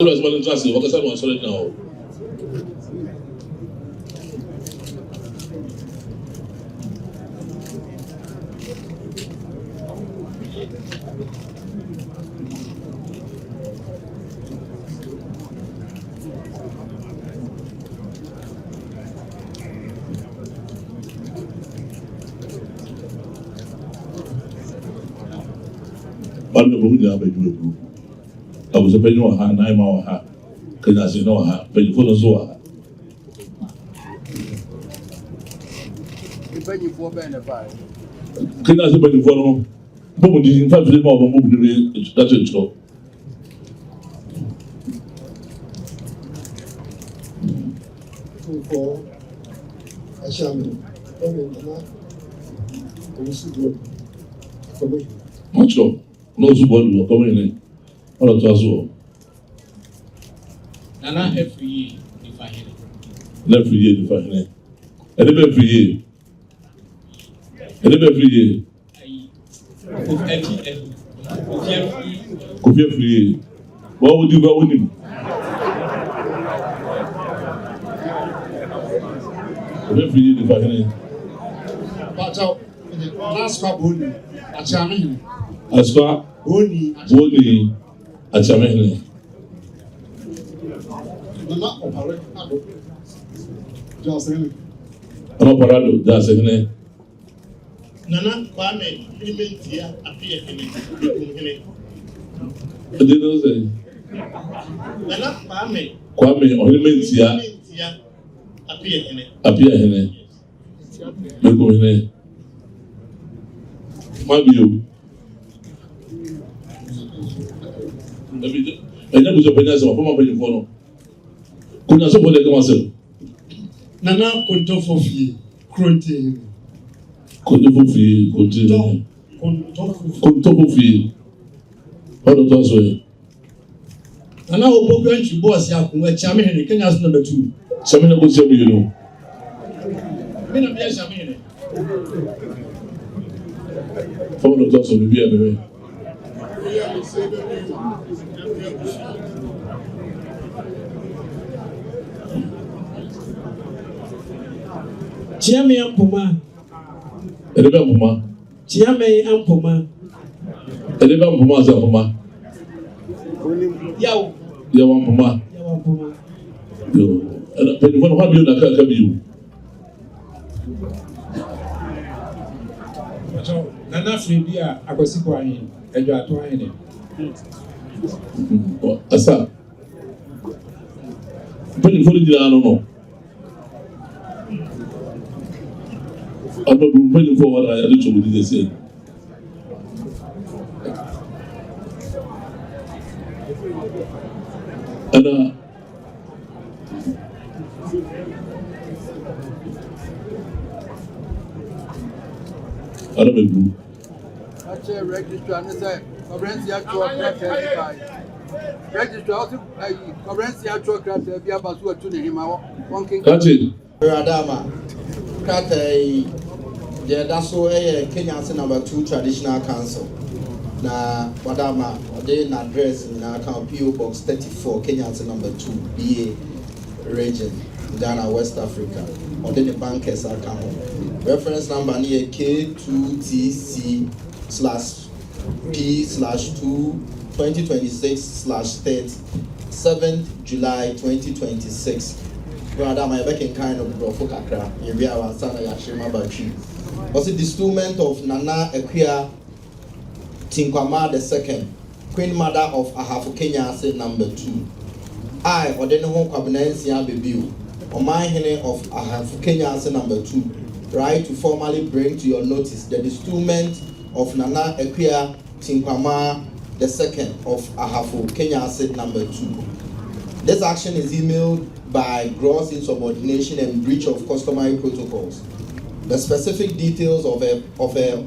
was one interesting. What I was sorry now. One of them I was a penny or her, 9 hour, Kenyasi no her, penny for the Zoa. Kenyasi penny for no, but in fact, the more moving that's it. So, for a shaman, much of no support will come in. All of us will. Nana every year, if I hear it. Every year, if I hear it. And every year. And every year. Could be every year. What would you go with him? Every year, if I hear it. But last couple, a charming. As far Only at Manhene. not operate. Just saying. Operado, that's a name. Nana Kwame, Nsia appear in it. I didn't say. Nana Kwame or Nsia appear in it. Appear in it. Look in it. Ababio. And then we open as a former penny. Could not support the council. Nana Contofofi, Cronty. Contofofi, continue. Contofofi. How do you say? Nana Opemsuo to boss Yaku, a Manhene, Kenyasi number 2. Samina was you know. Mina be a Manhene. How do you say? Be a baby. Chiame Ampoma. Eleba Puma. Chiame Ampoma. Eleba Puma Zapoma. Yaw. Yawan Puma. Yaw Ampoma. Yo. And when you have you na Kabio. So Nana Fribia Akosiko ayin. Ejo ato ayin. Asa. Penny for the no. I'm not penny for what I literally did say. And I don't know. That's a register and say, currency actual register also currency actual craft be about to him. One king. Catch it. Adama, Kate, that's why Kenyasi number 2 traditional council. Na Wadama, Odin address in our PO Box 34, Kenyasi number 2, BA region, Ghana, West Africa. Odin the bankers account. Reference number near K2TC/P/2 2026/30 7th July 2026. Brother, my back in kind of Brofokakra, Area Wansana Yashima Bachi. Was it the destools of Nana Equia Tinkwama II, Queen Mother of Kenyasi number 2. I, Kwabena Nsia Ababio, or Manhene of Kenyasi number 2, right to formally bring to your notice the destools of Nana Equia Tinkwama II of Kenyasi number 2. This action is emailed by gross insubordination and breach of customary protocols. The specific details of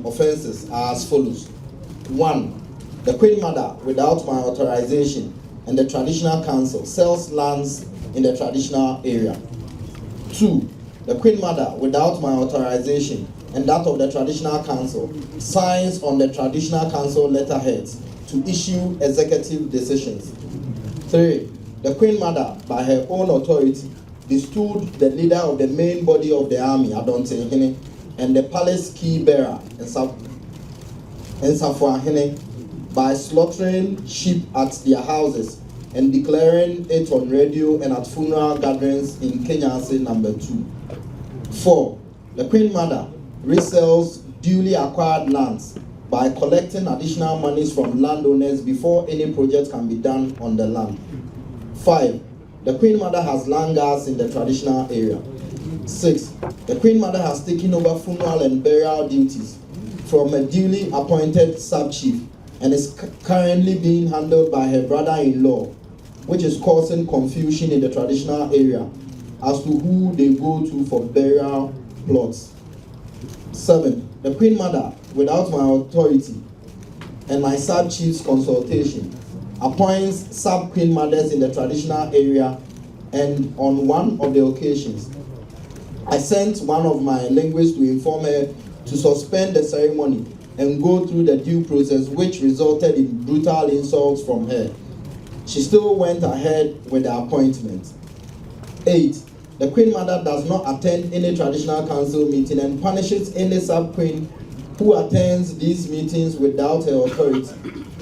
offenses are as follows. 1. The Queen Mother, without my authorization, and the Traditional Council sells lands in the traditional area. 2. The Queen Mother, without my authorization, and that of the Traditional Council, signs on the Traditional Council letterheads to issue executive decisions. 3. the Queen Mother, by her own authority, destooled the leader of the main body of the army, Asantehene, and the palace key bearer, Nsia, by slaughtering sheep at their houses and declaring it on radio and at funeral gatherings in Kenyasi number 2. 4. The Queen Mother resells duly acquired lands by collecting additional monies from landowners before any project can be done on the land. 5. The Queen Mother has land guards in the traditional area. 6. The Queen Mother has taken over funeral and burial duties from a duly appointed sub-chief and is currently being handled by her brother-in-law, which is causing confusion in the traditional area as to who they go to for burial plots. 7. The Queen Mother, without my authority and my sub-chief's consultation, appoints sub-queen mothers in the traditional area, and on one of the occasions, I sent one of my linguists to inform her to suspend the ceremony and go through the due process, which resulted in brutal insults from her. She still went ahead with the appointment. 8. The Queen Mother does not attend any traditional council meeting and punishes any sub-queen who attends these meetings without her authority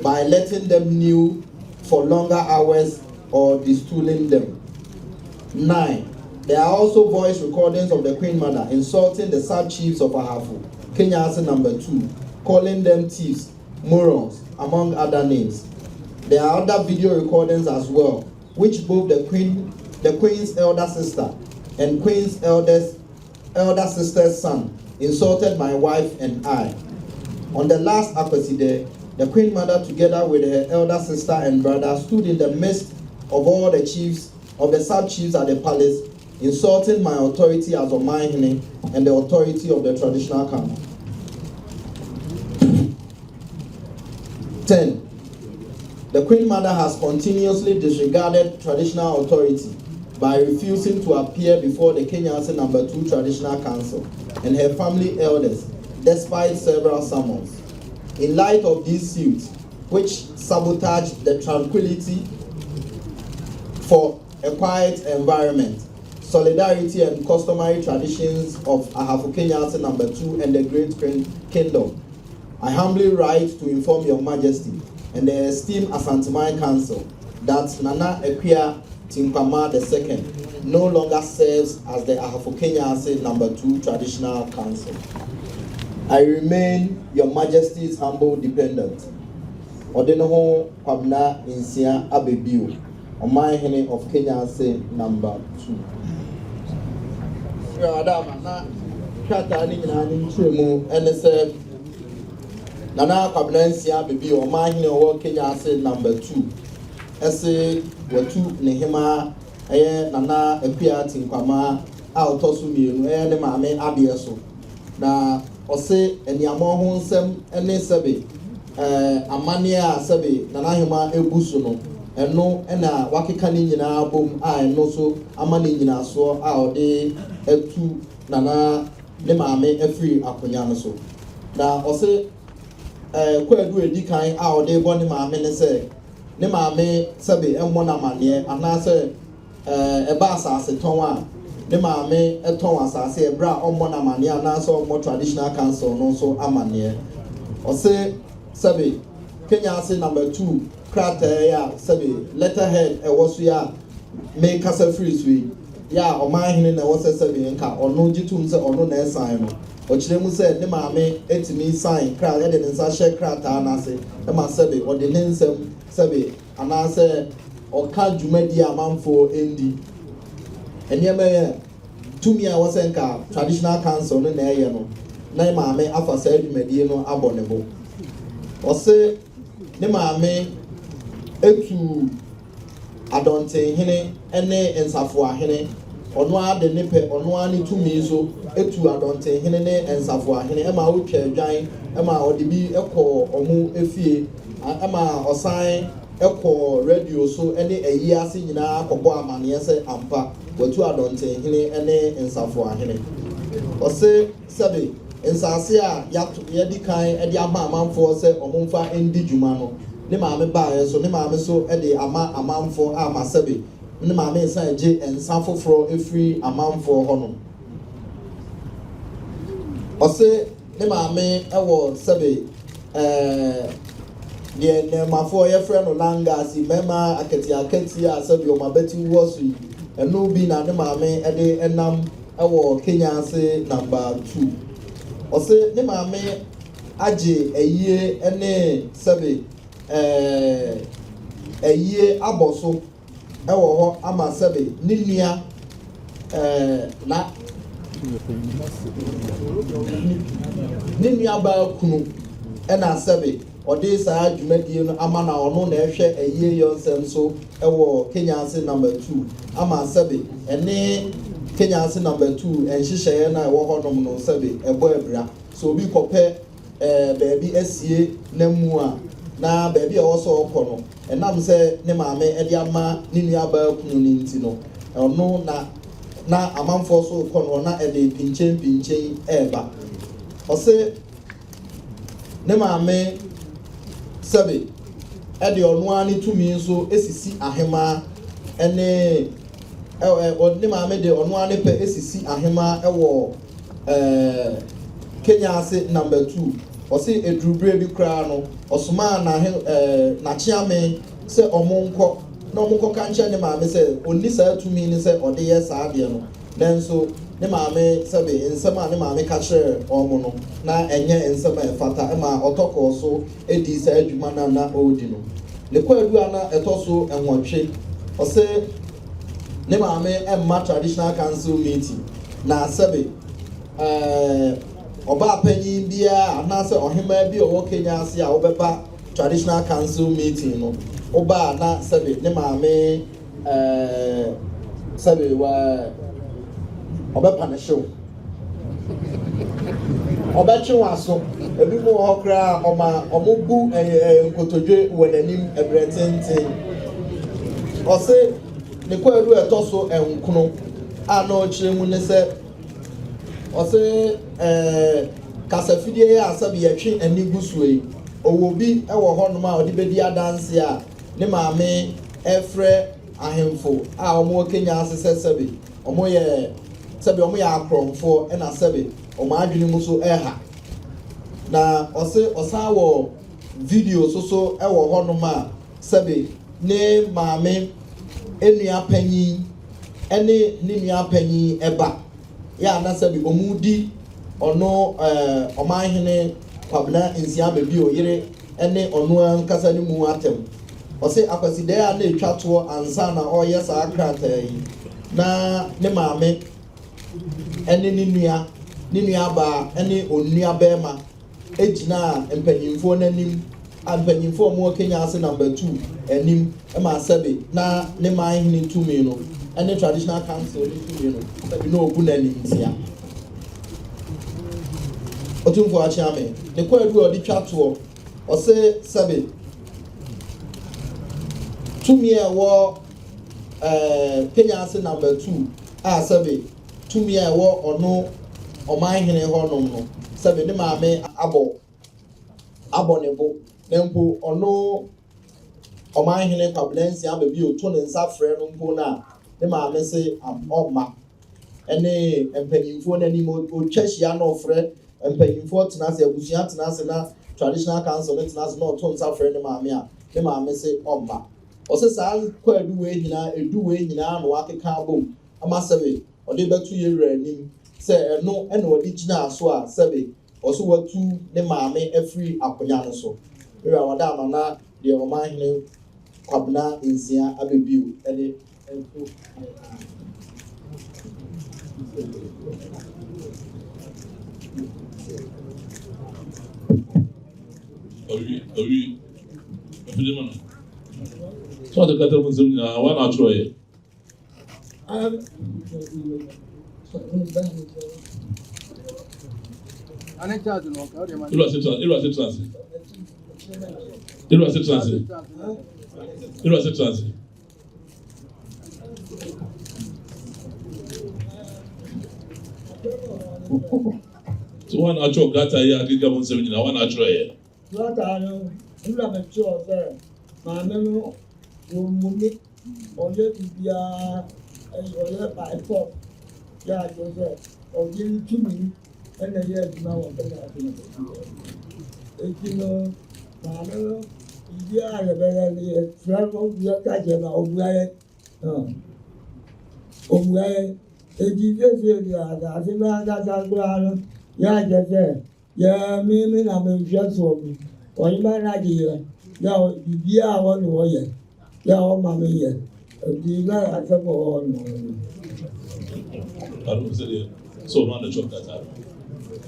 by letting them kneel for longer hours or destooling them. 9. There are also voice recordings of the Queen Mother insulting the sub-chiefs of Ahafo, Kenyasi number 2, calling them thieves, morons, among other names. There are other video recordings as well, which both the Queen's elder sister and Queen's elder sister's son insulted my wife and I. On the last Akweside, the Queen Mother, together with her elder sister and brother, stood in the midst of all the chiefs, of the sub-chiefs at the palace, insulting my authority as Manhene and the authority of the traditional camp. 10. The Queen Mother has continuously disregarded traditional authority by refusing to appear before the Kenyasi number 2 Traditional Council and her family elders, despite several summons. In light of these suits, which sabotage the tranquility for a quiet environment, solidarity and customary traditions of Ahafo Kenyasi number 2 and the Great Kingdom, I humbly write to inform Your Majesty and the esteemed Asantehene Council that Nana Ekwia Tinkwama II no longer serves as the Ahafo Kenyasi number 2 Traditional Council. I remain Your Majesty's humble dependent. Odenoho Kwabena Nsia Ababio, Manhene of Kenyasi number 2. Nana Kwabena Nsia Ababio, Manhene of Kenyasi number 2. Ese watu nehema Nana Ekwia Tinkwama a otosu mienu ne maame abie so na ose eniamo ho nsem ene sebe amane a sebe Nana hema ebusu no eno na wakeka ni nyina bom a eno so amane nyina so a ode etu Nana ne maame afiri akonya no so na ose kwadu edikan a ode bo ne maame ne se ne maame sebe emmo na mane anase eba asase ton a ne maame eton asase ebra ommo na mane anase ommo traditional council no so amane ose sebe Kenyasi number 2 krater ya sebe letterhead ewoso ya me kasa free sweet ya Manhene na wose sebe nka ono gitum se ono na esan no ochiremu se ne maame etimi sign kra ya de nsa she krater anase e ma sebe ode ne nsem sebe anase oka dwumadi amanfo endi eniyema ye tumi a wose nka traditional council no na eye no na maame afa sa dwumadi no abonebo ose ne maame etu Asantehene ene Nsafoahene ono ade ne pe ono ani tumi so etu Asantehene ne Nsafoahene e ma otwa adwan e ma ode bi ekọ omu efie e ma osan ekọ radio so ene eyi ase nyina akọbọ amane se ampa watu Asantehene ene Nsafoahene ose sebe nsase a yedi kan edi ama amanfo se omumfa endi dwuma no ne maame baeɛ so ne maame so de ama amanfoɔ a masɛbe ne maame nsan gye nsa foforɔ efiri amanfoɔ hɔ no ɔse ne maame ɛwɔ sɛbe deɛ nɛɛmafoɔ yɛfrɛ no langasi mɛma akɛte a sɛbe ɔmo abɛti wɔ so yi ɛno bi na ne maame de ɛnam ɛwɔ Kenyasi number 2 ɔse ne maame agye ayie ne sɛbe ayie abɔ so ɛwɔ hɔ ama sɛbe ne nua na ne nua baa kunu ɛna sɛbe ɔde saa dwumadie no ama na ɔno na ɛhwɛ ayie yɔnsɛm so ɛwɔ Kenyasi number 2 ama sɛbe ɛne Kenyasi number 2 ɛnhyehyɛeɛ na ɛwɔ hɔ nom no sɛbe ɛbɔ abira so obi kɔpɛ baabi asie na mu a na baabi a wɔsɔ ɔkɔ no ɛnam sɛ ne maame ɛde ama ne nua baa kunu ne nti no ɔno na amanfoɔ so kɔ no na ɛde pinkyɛn ɛɛba ɔse ne maame sɛbe ɛde ɔno ara ne tumi nso esisi ahema ɛne ne maame de ɔno ara ne pɛ esisi ahema ɛwɔ Kenyasi number 2 ɔse edurubere bi koraa no ɔsoma na kyeame sɛ ɔmo nkɔ na ɔmo nkɔ ka nkyɛn ne maame sɛ onni saa tumi ne sɛ ɔde yɛ saa adeɛ no nanso ne maame sɛbe nsɛm a ne maame ka kyerɛ ɔmo no na ɛnyɛ nsɛm a ɛfata ɛma ɔtɔkɔɔ so edi saa adwuma na ɔredi no ne kwaadu a na ɛtɔ so ɛnwɔtwe ɔse ne maame ɛmma traditional council meeting na sɛbe ɔbaa panyin biara anaasɛ ɔhemaa bi a ɔwɔ Kenyasi a ɔbɛba traditional council meeting no ɔbaa na sɛbe ne maame sɛbe ɔbɛpa ne hyew ɔbɛtwe wɔn aso ebi mu wɔ hɔ koraa ɔmo bu nkotodwe wɔ n'anim ɛbrɛ tenten ɔse ne kwaadu ɛtɔ so nkono a na ɔkyerɛ mu ne sɛ ɔse kasafidie yɛ asɛbe yɛtwe ani gu so yi ɔwɔ bi ɛwɔ hɔnom a ɔde bɛdi adanse a ne maame ɛfrɛ ahemfo a ɔmo wɔ Kenyasi sɛbe ɔmo yɛ akorɔmfoɔ ɛna sɛbe ɔmo adwene mu so ɛha na ɔse ɔsan wɔ video so ɛwɔ hɔnom a sɛbe ne maame enua panyin ɛne ne nua panyin ɛba yɛ ana sɛbe ɔmo di ɔno Manhene Kwabena Nsia Ababio yere ɛne ɔno ankasa ne mu atem ɔse akwasidae a na etwa toɔ ansa na ɔyɛ saa krataa yi na ne maame ɛne ne nua baa ɛne onua bɛrima egyina mpanyinfoɔ n'anim a mpanyinfoɔ mo Kenyasi number 2 anim ɛma sɛbe na ne Manhene tumi no ɛne traditional council ne tumi no sɛbe na ogu n'anim nsia ɔtumfoɔ akyeame ne kwaadu a ɔde twa toɔ ɔse sɛbe tumi a ɛwɔ Kenyasi number 2 a sɛbe tumi a ɛwɔ ɔno Manhene hɔnom no sɛbe ne maame abɔ ne bo na mpo ɔno Manhene Kwabena Nsia Ababio to ne nsa frɛ no mpo na ne maame se ɔma ɛne mpanyinfoɔ n'anim otwa hyia na ɔfrɛ mpanyinfoɔ tena ase abusua tena ase na traditional council ne tena ase na ɔto nsa frɛ ne maame a ne maame se ɔma ɔse saa kwaadu wei nyinaa na wakeka abom ama sɛbe ɔde bɛtu yɛwura anim sɛ ɛno ɛna ɔde gyina so a sɛbe ɔso watu ne maame afiri akonya no so ɛwura wɔda ama na deɛ Manhene Kwabena Nsia Ababio ɛde ɛnso Owi ɛfidi mana so ɔde kata mu nsɛm nyinaa wɔn atwerɛ yɛ Ilu ase transe. So one actual gata here, I think I'm on 7 now. One actual here. nna mɛtwe ɔsɛ maame no wɔmmumi ɔyɛ biribiara ɔyɛ baepɔ yɛ adwo sɛ ɔyɛ ne tumi ɛna yɛ adwuma wɔ Kenyasi no eti no maame no biribiara yɛbɛyɛ no yɛfrɛ no yɛka kyerɛ no ɔbua yɛ eti sɛsie deɛ asase no ankasa koraa no yɛ agyɛ sɛ yɛmeme na menhwɛ soɔ bi ɔyema no agye yɛ yɛ biribiara wɔ ne wɔyɛ yɛ ɔma me yɛ eti na asɛm wɔ hɔ no so no na chop that out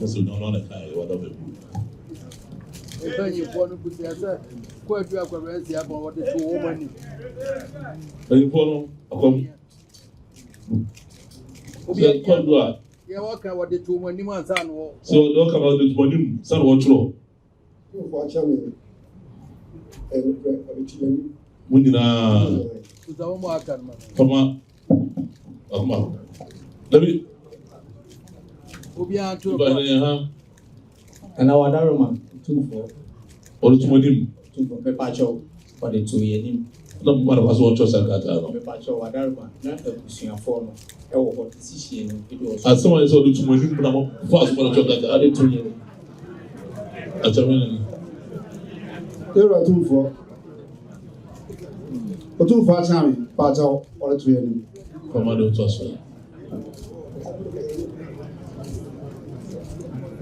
so no na kai wa da be mpanyinfoɔ no busia sɛ Kwadu Akwabensi abɔ wɔde to wɔn ani. Mpanyinfoɔ no akɔm obi Kwadu a yɛ wɔka wɔde to wɔn anim ansa no wɔ so do ka wɔde to wɔn anim san wɔ tro fo akyame mu nyinaa kusa wɔn aka no fama dabi obi an to ba ne ha ana wadaroma tumfo ɔde to wɔn anim tumfo pepacho wɔde to yɛ anim na mo na kwaso wɔtɔ sakata no pepacho wadaroma na abusuafoɔ no ɛwɔ hɔ sihye no ebi wɔ so asɛm ayɛ sɛ ɔde to wɔn anim na mo fa so wɔtɔ sakata wɔde to yɛ akyame ne Ero otumfo akyame pacha ɔre to yɛ no fama de to so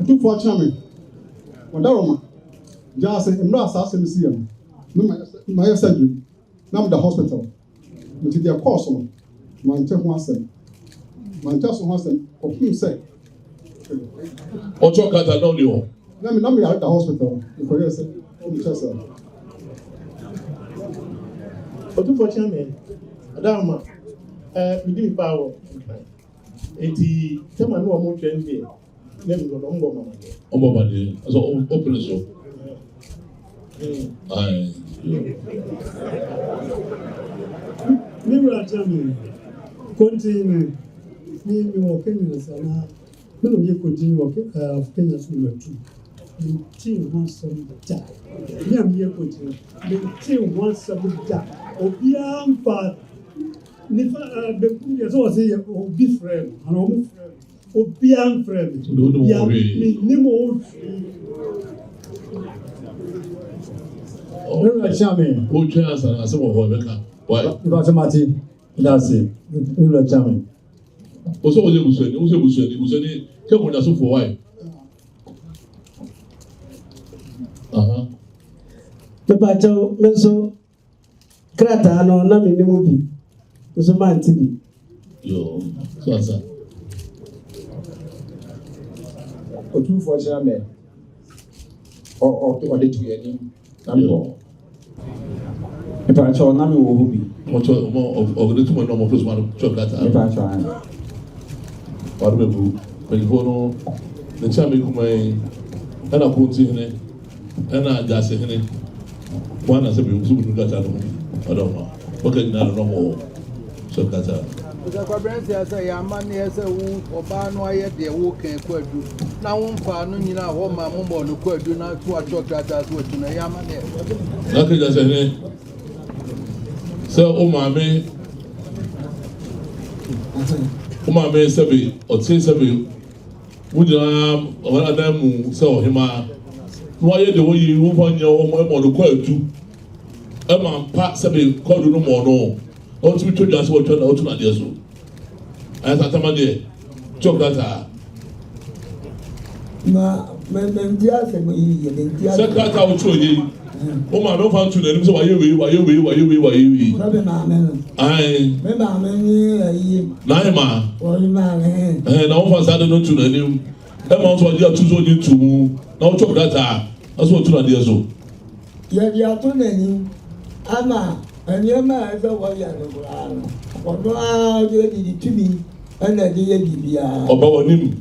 otumfo akyame wadaroma jase imra asase mi si yam no ma yɛ surgery na the hospital but the course no man te ho asɛm so ho asɛm ɔhum sɛ ɔtɔ kata na ɔde hɔ na me yɛ the hospital for yes o mi chesa Otumfo chairman Adama we dey power enti tema no mo twɛn de na mi no mbɔ mama de ɔbɔ ba de so open so ai Mira chairman continue me wɔ Kenyasi na me no yɛ continue wɔ Kenyasi no tu team wants some die me am yɛ continue the team wants some die obiara mfa nifa beku yɛ sɛ wɔsɛ yɛ obi frɛ no ana ɔmo frɛ no obiara mfrɛ no obiara me nim o Mira chairman o twɛn asana asɛm wɔ hɔ bɛka why Ibase Martin that's it Mira chairman o so o busuani ke mo na so for why Pepacho menso krata no na me nemu bi so man ti bi yo so asa otumfo chairman ɔde to yɛ anim na mo pepacho na me wɔ hɔ bi ɔtɔ ɔde to mo na mo fo so ma chop kata pepacho an ɔde be bu mpanyinfoɔ no ne kyame kumai ɛna konti hene ɛna adase hene wọn na sẹ bi nso bunu kata no ọdọ ma wọn kẹ nyina no mo so kata. kusa Akwabensi sɛ yɛ ama ne yɛ sɛ wo ɔbaa no ayɛ deɛ wo kan Kwadu na wo mfa no nyina hɔ ma mo bɔ no Kwadu na to atɔ krata so atu na yɛ ama ne na kẹ jase hene sɛ o maame sɛbi ɔte sɛbi mo nyinaa ɔwɔ adan mu sɛ ɔhema na wayɛ de wɔyi wɔn fa nyɛ wɔn ɛmɔ no Kwadu ɛma mpa sɛbi Kwadu no mɔ no ɔtumi twɛ dwa sɛ wɔtwɛ na ɔtumi adeɛ so ayɛ sɛ atama deɛ twɛ krata na me ndi asɛm yi yɛ me ndi asɛm sɛ krata wotwerɛ yɛ o maame ɔfa ntu n'anim sɛ wayɛ wei sɛbi maame no ayi me maame ni ayi n'ayɛ ma wɔyi maame na wɔfa saa de no tu n'anim ɛma nso ɔde atu so ɔde tu mu na ɔtwɛ krata ɛso ɔtu n'adeɛ so. yɛde ato n'anim ama nneɛma a ɛsɛ wɔyɛ no koraa no ɔno ara de didi tumi ɛna de yɛ biribiara ɔba wɔ nim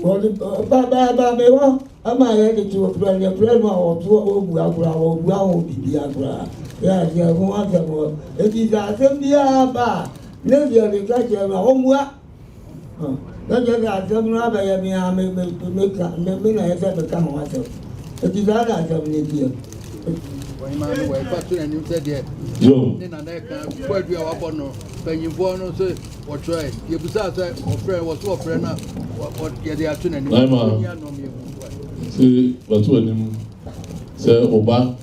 wɔde baaba me hɔ ama yɛde to yɛfrɛ no a wɔto ogu akora wɔgu ahɔ biribiara koraa yɛaseɛ ho asɛm hɔ enti sɛ asɛm biara ba a ne deɛ de ka kyerɛ no a ɔmmua na kyerɛ sɛ asɛm no abɛyɛ me a me na yɛ sɛ meka ho asɛm enti saa na asɛm no bia When man were fast and you said, yeah, Joe. then I can quite be our bono, when you born or say, or try. You besides, or friend was so friend, what get the afternoon. See, but when him say, Oba,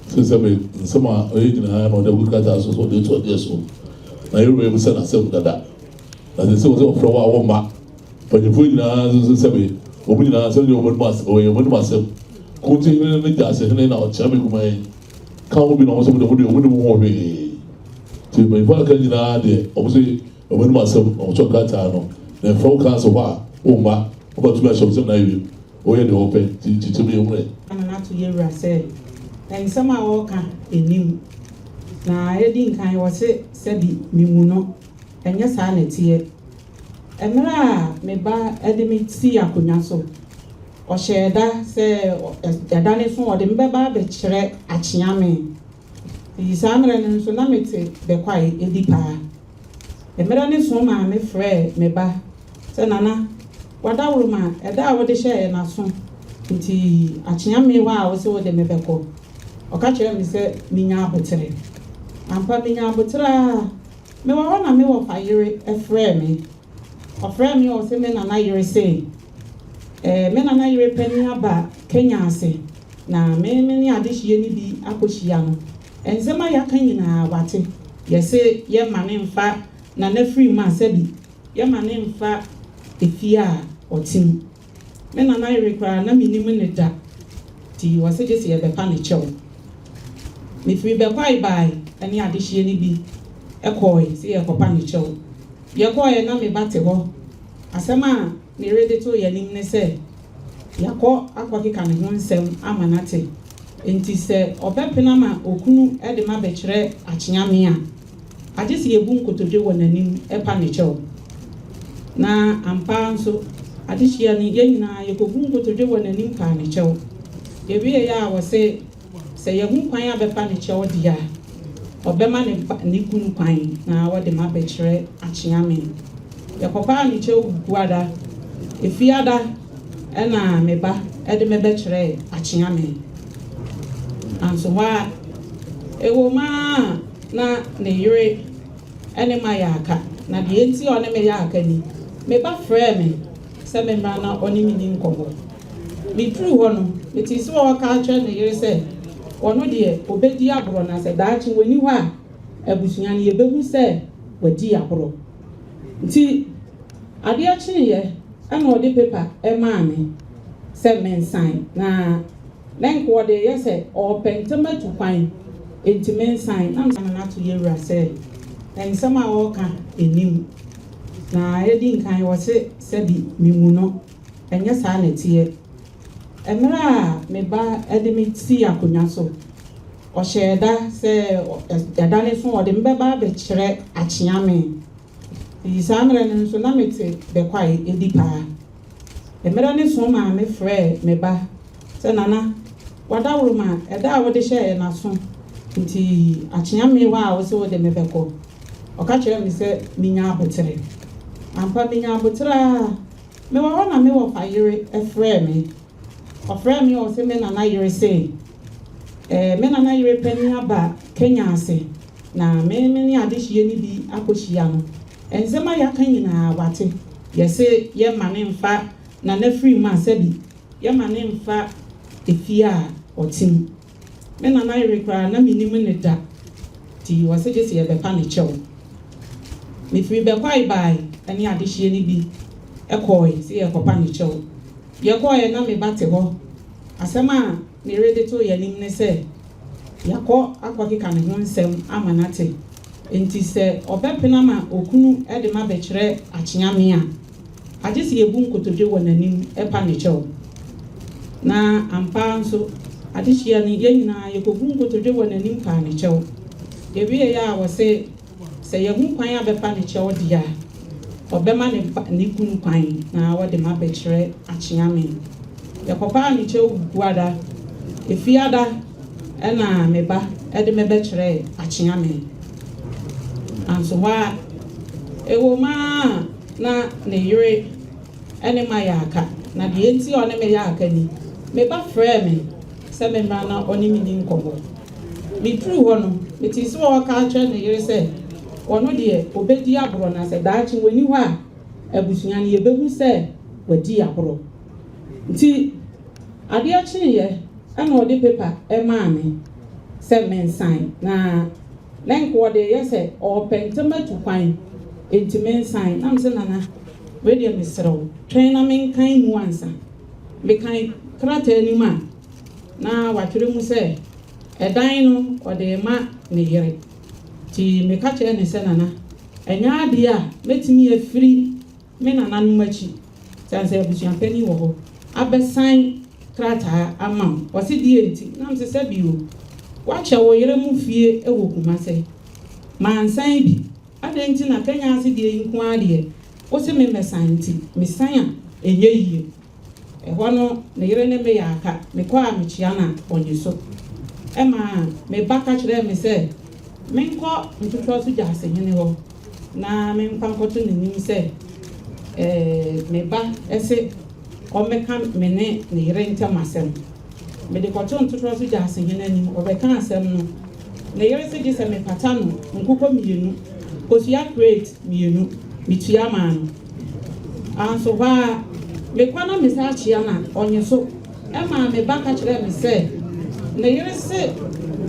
says, some are original or the wicked houses or the 2 years old. Now you will send us that. That is also from our woman. But if we now say, open your answer, you must, or you must have. Continue to just in our chamic way. Can't be also with the wooden warming. To my father, you know, obviously, I went myself on Chocatano, then forecast of our Oma, about to measure some navy, or the open to me away. I'm not to hear I said, and some are all in him. Now, I think I was said, Mimuno, and yes, I net here. And me ba edimit see a cunyaso. Or share that say, a dane for the mbeba be chere a chiame. The summer and tsunami be quite edipa. The Meranis woman, me frey, me ba. Say, Nana, what that woman, a da would share in a son. Inti a chiame wa was over the mebeko. Or catch me say, Minya butere. And Pamina butra. Me wa me wa fire a frame me. A frame me or semen and I say. Men and I repent about Kenyasi. Na many addition be Akoshiano. And some of Yakina wati. Yes, say, ye man in fact, na free man sebi. Ye man in fact, if ya or team. Men and I require no minimum that. Tea was just here the panicho. If we be quite by any addition be a coy, see a panicho. Your boy and me battle. Asama. Ni ready to ye nim ne say yakọ akwakeka ne ho nsem amanate enti se obepena ma okunu e de ma be kire achenyame a agye se yebu nkotodwe wọ nanim e pa ne chew na ampa nso adehia ni ye nyina yekobu nkotodwe wọ nanim pa ne chew ye wie ya wo se yehu kwan abepa ne chew dia obema ne kunu kwan na wo de ma be kire achenyame yakopa ne chew guada Efiada ena meba ede mebe chere achiame anso wa ewo ma na ne yire ene ma yaka na de enti one me yaka ni meba frɛ me se me mra na oni mi ni nkobo mi tru ho no it is wo ka chere ne yire se ono de obedi abro na se daachi woni ho a abusunya ne yebehu se wadi abro nti ade achi ye and all the paper, a mammy, 7 sign. Now, then what they say, or pentama to find intimate sign. I'm not to hear I said, and some are all in him. Now, I didn't kind was it, said Mimuno, and yes, I net here. And me ba edimit see a cunyaso. Or share that say, a dane for the mbeba be chere a chiame. The summer and tsunami be quite edipa. The Meranis woman me frey me ba. Say Nana, what that woman, a da would share in a son. Inti achiame wa was over the mebeko. Or catch me say, Minya butere. And Paminya butra. Me wa me wa fire a frey me. Or frey me or say men and I say. Men and I repent about Kenyasi. Na many addition be Akoshiano. And some yakina wati. Yes, say, ye man in fact, na free man sebi. Ye man in fact, if ya or team. Men and I require no minimum that. Tea was just here the panicho. If we be quite by any addition be a coy, see a panicho. Your coy na me battle. Asama, ni ready to ye nim say. Yako akwakeka ne ho nsem amanate. Enti se obepena ma okunu e de ma be kire achenyame a agye se yebu nkotodwe wọ nanim e pa ne chew na ampa nso adehia ni ye nyina yekobu nkotodwe wọ nanim pa ne chew ye wie ya wo se yehu kwan abepa ne chew dia obema ne kunu kwan na wo de ma be kire achenyame yekopa ne chew guada efiada ena meba e de me be kire achenyame anso wa ewo ma na ne yire ene ma yaka na de enti one me yaka ni me ba frɛ me sɛ memra na ɔne me ni nkɔmmɔ meturu hɔ no mete sɛ ɔka kyerɛ ne yere sɛ ɔno deɛ obɛdi aborɔ na sɛ daakye w'ani hɔ a abusua no yɛbɛhu sɛ wadi aborɔ nti adeɛ kyeeɛ ɛna ɔde pepa ɛmaa me sɛ mensan na lenk wɔde yɛ sɛ ɔpɛ ntɛm atu kwan enti mensan na mesɛ nana wedeɛ meserɛw twɛn na menkan mu ansa mekan krataa anim a na watwerɛ mu sɛ ɛdan no ɔde ma ne yere nti meka kyerɛ ne sɛ nana ɛnyɛ adeɛ a mɛtumi afiri me nananom akyi sɛ sɛ abusuapani wɔ hɔ abɛsan krataa ama wo ɔse deɛ nti na mesɛ sɛ bio wakyɛ wo yere mu fie ɛwɔ Kumase mansan bi adɛn nti na Kenyasi deɛ yi nko adeɛ wo se me mɛsan nti mesan a ɛnyɛ yie ɛhɔ no ne yere ne me yɛ aka mekɔ a mekyia na ɔnye so ɛma me ba ka kyerɛ me sɛ menkɔ ntotɔ so gya Asantehene hɔ na menkwa nkɔto n'anim sɛ me ba ɛse ɔmmɛka me ne ne yere ntɛm asɛm mede kɔto ntotɔ so gya Asantehene anim ɔbɛka asɛm no ne yere se gye sɛ mepata no nkokɔ mmienu kosua crate mmienu metua maa no anso hɔ a mekwa na me sa akyia na ɔnye so ɛma me ba ka kyerɛ me sɛ ne yere se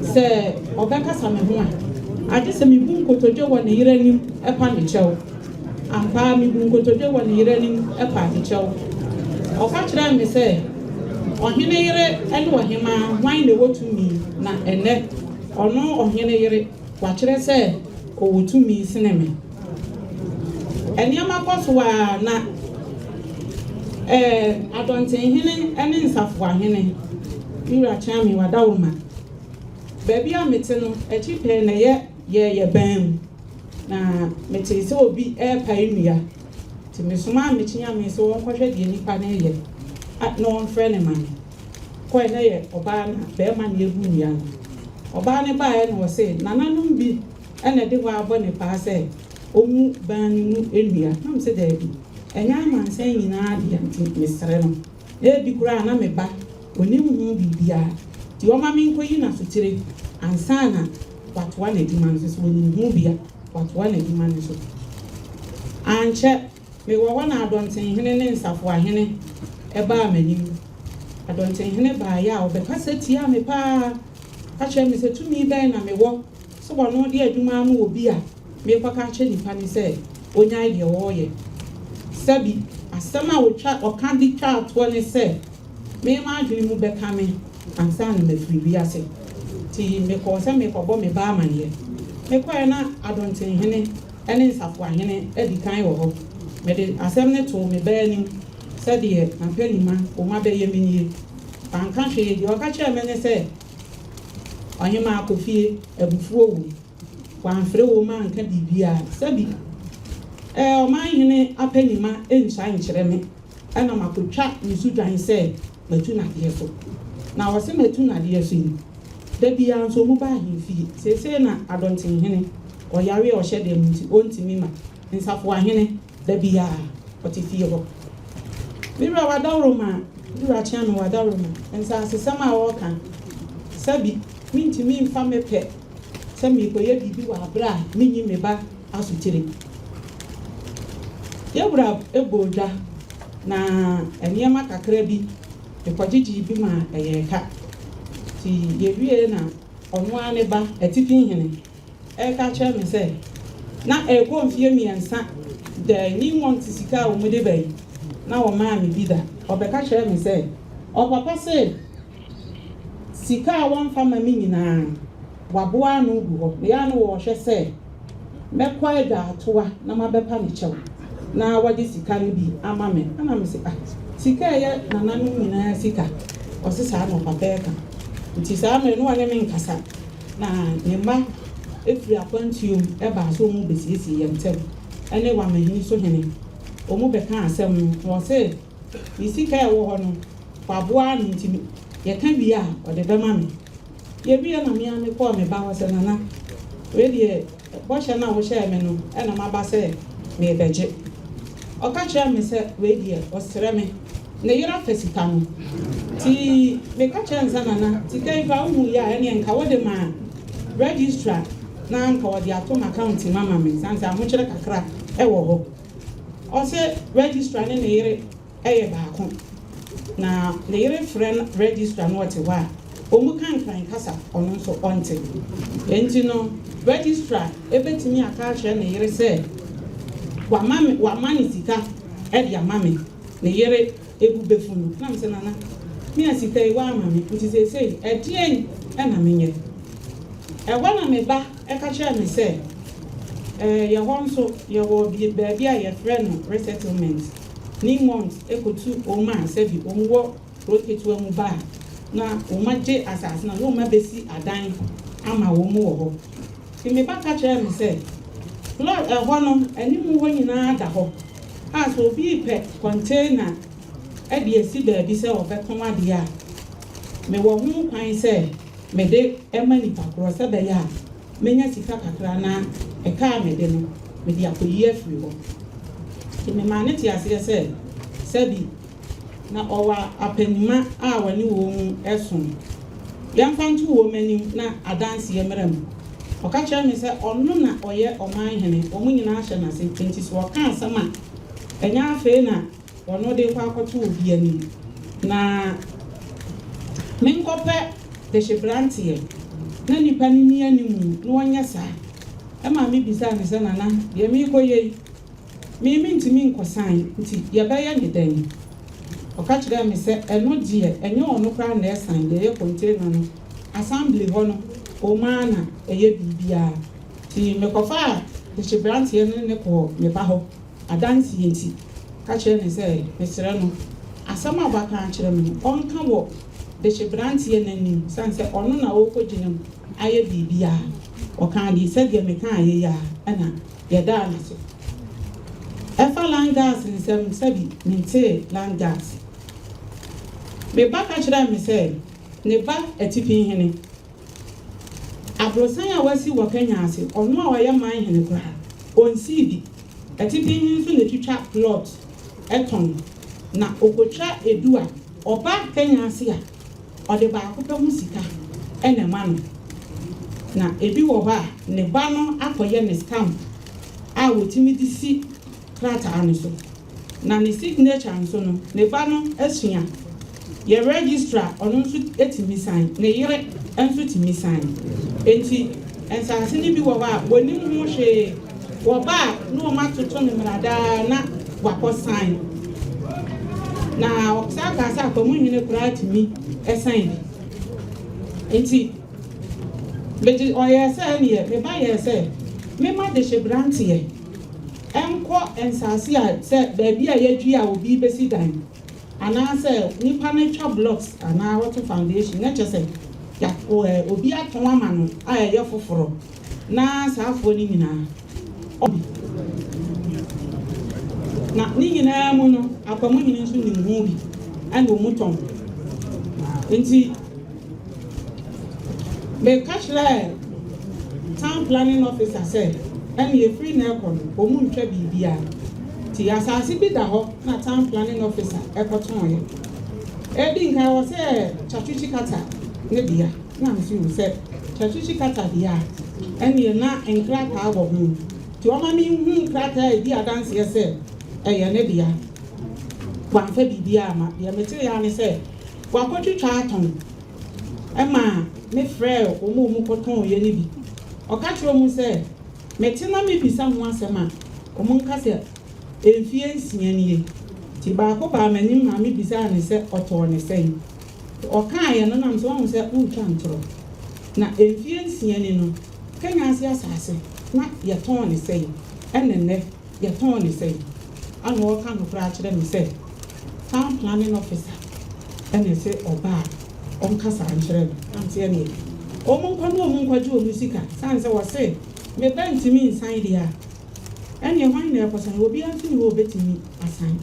sɛ ɔbɛkasa me ho a agye sɛ mebu nkotodwe wɔ ne yere anim ɛpa ne kyɛw ampa mebu nkotodwe wɔ ne yere anim ɛpa ne kyɛw ɔka kyerɛ me sɛ ɔhene yere ɛne ɔhema hwan na ɛwɔ tumi na ɛnɛ ɔno ɔhene yere wakyerɛ sɛ ɔwɔ tumi sene me ɛnneɛma kɔ so a na Asantehene ɛne Nsafoahene wura kyɛn me wadawoma baabi a mete no akyi pɛɛ na yɛ bɛn mu na mete sɛ obi ɛɛpae nnua nti mesoma a mekyia me sɛ wɔnkɔhwɛ deɛ nipa no yɛ na wɔmfrɛ ne ma me kɔɛ na yɛ ɔbaa na bɛrima ne ɛgu nnua no ɔbaa ne baeɛ na wɔse nananom bi ɛna de hɔ abɔ ne paa sɛ ɔmu ban no mu nnua na mesɛ daabi ɛnyɛ amansan nyinaa deɛ nti mesrɛ no ebi koraa na me ba onim ho biribiara nti wɔma me nkɔyi na sotire ansa na watoa na adwuma no so onim ho bia watoa na adwuma no so ankyɛ mewɔ hɔ na Asantehene ne Nsafoahene ɛbaa m'anim Asantehene baayɛ a ɔbɛkasa tia me paa akyerɛ me sɛ tumi bɛn na mewɔ sɛ wɔno de adwuma ama obi a mekɔka kyerɛ nipa ne sɛ onyae deɛ wɔɔyɛ sɛbi asɛm a ɔka de twa atoɔ ne sɛ mema adwene mu bɛka me ansa na mafiri wiase nti mekɔɔ sɛ mekɔbɔ me ba amanneɛ mekɔɛ na Asantehene ɛne Nsafoahene adi kan wɔ hɔ mede asɛm ne too me baa anim sɛdeɛ nampanima ɔma bɛyɛ me nie anka hwee deɛ ɔka kyerɛ me ne sɛ ɔhema akɔ fie abufuo wɔ wamfrɛ wɔ ma anka biribiara sɛbi ɔmanhene apanima ɛnhyɛ nkyerɛ me ɛna makɔtwa ne sudwan sɛ matu nadeɛ so na wɔse matu nadeɛ so yi da biara nso ɔmu baa ahemfie seesei na Asantehene ɔyare a ɔhyɛ dɛ mu nti ɔntimi ma Nsafoahene da biara ɔte fie hɔ mewura wadawroma mewura kyea me wadawroma nsasesɛm a wɔka sɛbi mentimi mfa mepɛ sɛ mekɔyɛ biribi wɔ aberɛ a menyi me ba asotire yɛwura ɛbɔ dwa na nneɛma kakra bi ekɔgyegye bi ma ɛyɛ ka ti yɛwie na ɔno a ne ba Asantehene ɛka kyerɛ me sɛ na ɛkɔ mfie mmiɛnsa da ni wɔn te sika a wɔde bɛyi na wɔmaa me bi da ɔbɛka kyerɛ me sɛ ɔpapa sɛ sika a wɔmfa ma me nyinaa waboa no gu hɔ na yɛa no wɔhwɛ sɛ mɛkɔ ɛda atoa na mabɛpa ne kyɛw na wɔde sika no bi ama me ana me sika sika ɛyɛ nananom nyinaa sika ɔse saa na ɔpapa ɛka nti saa mmerɛ no wɔne me nkasa na ne mma ɛfiri akwantuom ɛbaa so ɔmu bɛsiesie yɛm ntɛm ɛne Manhene so hene ɔmu bɛka asɛm no wɔse ne sika ɛwɔ hɔ no waboa no nti yɛka wie a ɔde bɛma me yɛwie na mea me kɔɔ me ba hɔ sɛ nana wedeɛ bɔhyɛ no a wohyɛɛ me no ɛna maba sɛ meebɛgye ɔka kyerɛ me sɛ wedeɛ ɔserɛ me ne yere afa sika no Ti meka chansa nana ti kai fa hu ya ene nka wo de ma registrar na nka wo de atom account mama me sansa ho kire kakra e wo ho o se registrar ne yere eye baako na ne yere friend registrar no te wa o mu kan kasa ono nso onte enti no registrar ebetimi aka hye ne yere se wa mani sika e dia mame ne yere ebu befunu na mse nana mi asika e wa mame nti se e die na menye e wa na me ba e ka hye me se ye ho nso ye wo bi baabi a ye friend resettlement ni months ekotu o ma se bi o wo roketu amu ba na o ma je asase na no ma besi adan ama wo mu wo ho ti me ba ka hye me se Lord ho no ani mu ho nyina da ho as obi pe container e de esi baabi se o be ton ade a me wo hu kwan se me de e mani pakro se be ya menya sika kakra na e ka me de no me de akoyi afiri ho ti me ma ne ti ase se bi na owa apanima a wani wo mu esun yamfantu wo mani na adanse ye mram oka kire me se onu na oye Manhene omu nyina ahye na se 20 so oka asama enya afi na wono de kwa akoto obi ani na menkope de shebrantie na nipa ni animu no wonya sa e ma me bisa ne se nana de mi koye mi ntimi nkosan nti ye ba ye nyeden oka kire me se eno die enye ono kra na esan de ye container no assembly ho no o mana eye bibia ti mekofa de shebrantie ne ko me ba ho adansi yenti ka kire ne se mesere no asama abaka kire me onka wo de shebrantie nanim sanse ono na wo koginem aye bibia o kan di se de me kan aye ya ana ye da na so efa langas ni sem sabi minte langas me ba ka kire me se ne ba atipi hene abrosan a wasi wo Kenyasi ono a waye Manhene kra onsi bi atipi hin so ne twitwa plot eton na okotwa edua oba Kenyasi a ode ba akopɛ hu sika ene ma no na ebi wo ba ne ba no akoye ne scam a wotimi di si krata ane so na ne signature nso no ne ba no asua ye registrar ono nso etimi sign ne yere enso timi sign enti ensase ni bi wo ba woni mu hwe wo ba no ma toto ne mrada na wakɔ sign na oksaka sa ko Manhene kura timi esan enti beji oye se ni me ba ye se me ma de shebrantie enko ensase a se baabi a yadwi a obi besi dan ana se nipa na twa blocks ana water foundation na chese ya obi aton ama no a ye foforo na saafo ni nyina na ni nyina mu no akwamu nyina nso ni mu bi ana omuton enti me kachre town planning officer said and ye free na ekon omu ntwa bibia ti asase bi da ho na town planning officer ekoton ye edi nka wo se chachuchi kata ne bia na msi wo se chachuchi kata bia eni na enkra ka wo hu ti o ma mi hu krata e di adanse ye se eye ne bia kwa fa bibia ma bia metire ya ne se wa kotwitwa aton ema me frɛ omu koton ye ni bi oka kiro mu se metina me bisa ho asema omu nka se emfie nsia ni ye ti ba ko ba manim ma me bisa ne se oto ne sei oka ye no nam so ho se utwa ntro na emfie nsia ni no Kenyasi asase na ye ton ne sei enenne ye ton ne sei anu oka no kra kire me se town planning officer ene se oba onkasa ankyerɛ no antie ne omu nkɔno omu nkɔgye omu sika sanse wɔ se me bantimi nsan dia ɛne hwan na ɛkɔsan obi anso ne wo betimi asan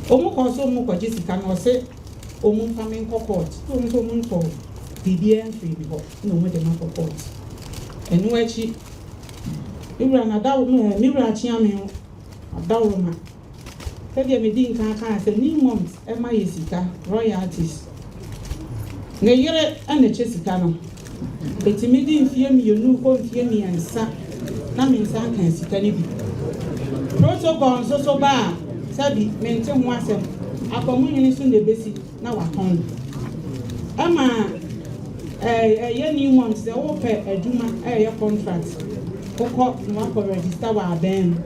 omu kɔ so omu kɔgye sika na ɔse omu mfa me nkɔ court omu so omu nkɔ bibia mfiri bi hɔ na omu de ma kɔ court ɛno akyi iwura na dawo me wura kyia me adaworo ma Said me didn't can't say 9 months, Emma Yesika, royalties. Ne yere and the Chesicano. It's immediate fear me, you know, fear me and sa. Namin San can see can be. Protocol so bad, Sabi, maintain oneself. A communion the basic, now at home. Emma, a young months, the open a Juma, a contract. Oko, no register our band.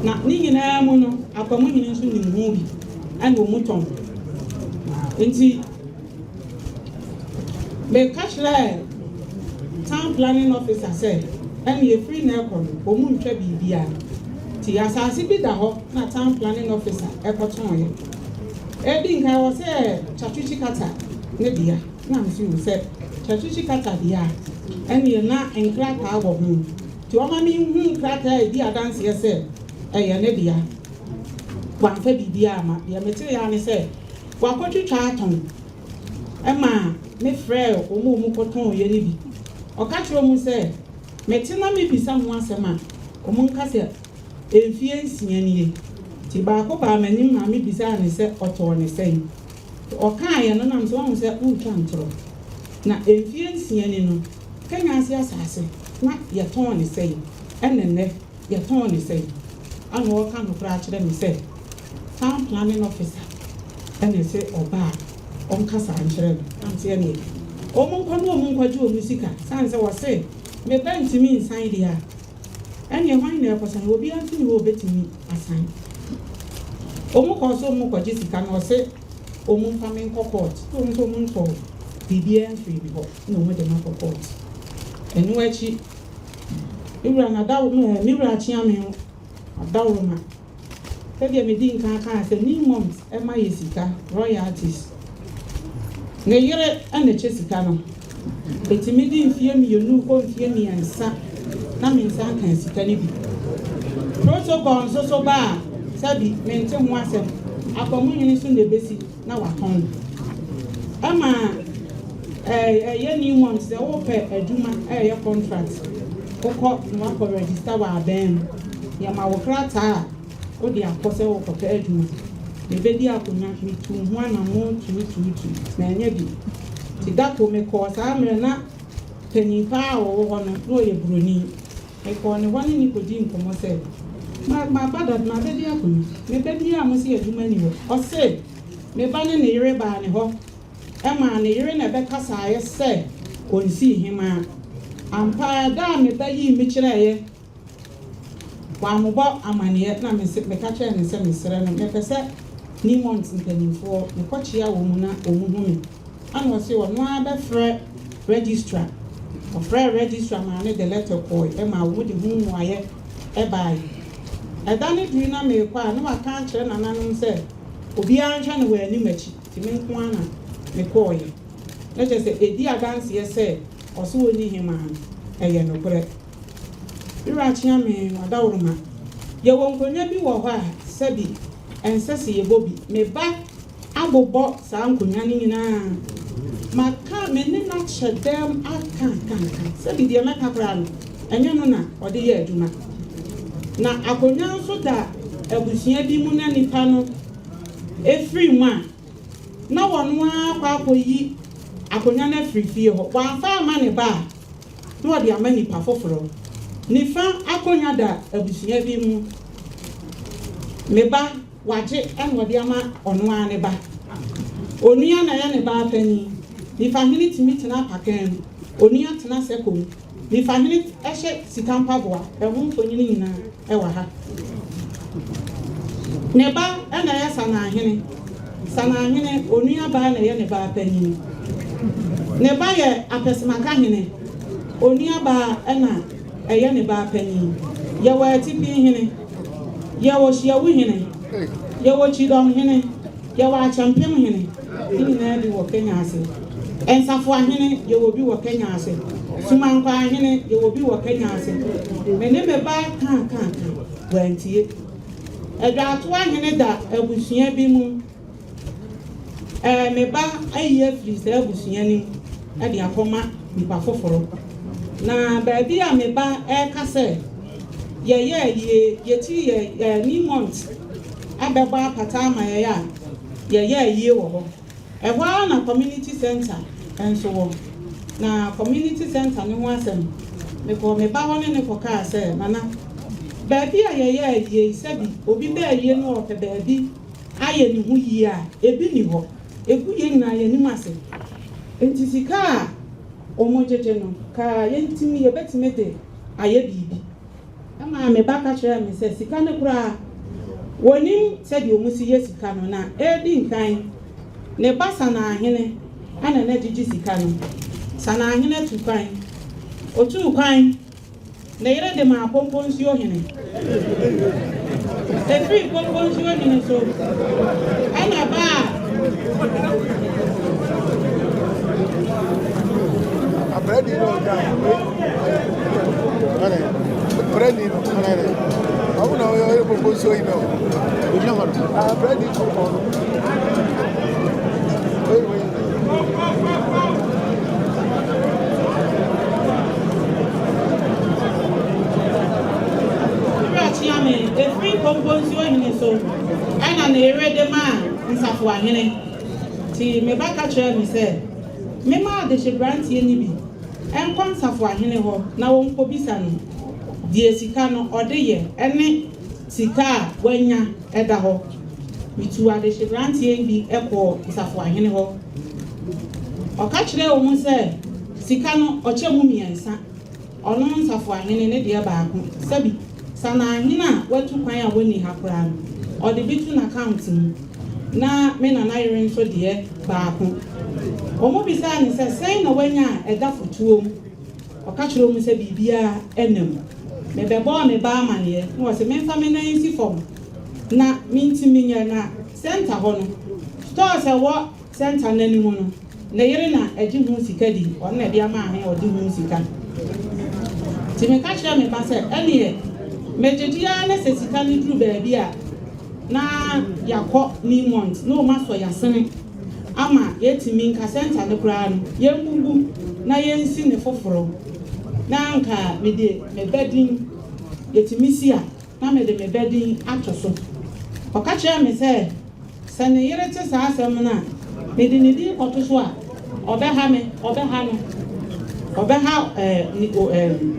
Na ni na mu no akomo nyine nso ni mu bi and wo muton enti me catchle town planning officer say and ye free na ekon o mu ntwa bibia ti asase bi da ho na town planning officer ekoton ye edi nka wo say chatuchi kata ne dia na msi wo say chatuchi kata dia and ye na enkra ka wo hu ti o ma mi hu krata e di adanse ye say eye ne bia wanfa bibia ama bia mete ya ne se wakotwetwa aton ema me frɛ omo koton ye ne bi oka kyerɛ mu se mete na me bisa ho asɛm a omo nka se emfie nsia nie ti ba ko ba manim ma me bisa ne se ɔtɔ ne sɛn ɔka ye no nam so ho se untwa ntoro na emfie nsia ne no Kenyasi asase na yɛtɔn ne sɛn ɛnenne yɛtɔn ne sɛn and what kind of crash them say town planning officer and they say oba on casa and children and say me omun kwaju musika sanse was say me bent me inside here and you mind there person will be anti will bet me assign omun koso omun kwaji sika no say omun faming court to omun for BBN free before no more than court and no echi Ibra na da me bra chia me Adoroma. Said me didn't can't say 9 months, Emma Yesika, royalties. Ne yere and the Chesicano. It's immediate fear me, you know, fear me and sa. Namin San can see can be. Protocol so bad, Sabi, maintain oneself. A communion the basic, now at home. Emma, a young months, the open a Juma, a contract. Oko, no register our band. Yama wokrata o di akose wo kope aduma me bedi akonya mi tu ho ana mo tu na anya bi ti da ko me ko sa amre na tanifa wo ho no ye broni e ko ne wani ni ko di nkomo se ma bada na bedi akonya me bedi am se aduma ni ho o se me ba ne yire ba ne ho e ma ne yire na be kasa aye se onsi hima ampa da me ba yi mi kire Wamubo amaniye na me catch and say Mr. and me pese 9 months in for me kochia wo mu na omuhumi and was say one be frɛ registrar o frɛ registrar ma ne the letter boy e ma wo de hu waye e bai e dani dri na me kwa na wa kan kyerɛ na nanom sɛ obi anhwɛ ne wa ani machi ti me nko ana me koye na je sɛ edi adanse ye sɛ ɔso woni hima ɛyɛ no korɛ Irachia me Adoroma. You won't go near be wa Sabi and Sassy Bobby. Me back Abo box Uncle Yanina. My car may not shut them. I can't. Sabi the America brand and Yanona or the year Juma. Now I could now so that I was near the Munani panel. A free man. No one wa ye. I could not free fear. One fire money bar. No, there are many powerful. Nifa akonya da abusunya bi mu meba waje en wode ama ono ane ba onua na ya ne ba pani nifa hini timi tena pakan onua tena sekom nifa hini ehye sikampa boa ehu mfonyini nyina ewa ha neba ena ya sana hene onua ba na ya ne ba pani neba ye apesemaka hene onua ba ena eye ne ba pani ye wa ti bi hene ye wo hia wo hene ye wo chidom hene ye wa champem hene ni na di wo Kenyasi ensafo hene ye wo bi wo Kenyasi sumankwa hene ye wo bi wo Kenyasi me ne me ba kan wantie edwato hene da abusua bi mu me ba ayi afri se abusua ni e di akoma nipa foforo na baby a me ba e ka se ye ni months abeba patama ya ye wo ho ehwa na community center enso wo na community center ni ho asem me ko me ba ho ne ko ka se mana baabi a ye sabi obi ba ye no o pe baabi aye ni hu yi a ebi ni ho egu ye na ye ni mase entisika omojeje no ka ye ntimi ye betimede aye bibi ama me ba ka kire me se sika ne kura woni sabi omusi ye sika no na edi nkan ne ba Sanahene ana na jiji sika no Sanahene tu kwan otu kwan na yere de ma Opemsuo hene free Opemsuo hene so ana ba Brady no guy. Brady no. I don't know your Opemsuo you know. Brady no. Wait. Free Opemsuo hene so ana na ere de ma nsafo ahene ti me ba ka kire me se me ma de hyebrante ni bi enkwa nsafo ahene ho na won ko bisa no die sika no ode ye ene sika wanya eda ho mitu ade hyebrante bi ekọ nsafo ahene ho o ka kire o mu se sika no o che mu miensa ono nsafo ahene ne de ba ko sabi Sanahene watu kwan a woni hakura no ode bitu na account mu na me na yere nso de ba ko omo bisa ni se sen na wanya eda fotuo mu o ka kire mu se bibia enem me bebo me ba amane no se me fa me na nsi fom na mintimi nya na center ho no store se wo center nani mu no na yere na eji hu sika di on na dia ma ahe odi hu sika ti me ka kire me ba se ene mejedia na sesika ni dru baabi a na yakọ ni month no maso yasene ama yetimi nka center ne kura no yembugu na yensi ne foforo na nka mede mebedin yetimi sia na mede mebedin atoso oka kire me se sane yere te sa asem na mede ne di otoso a obeha no obeha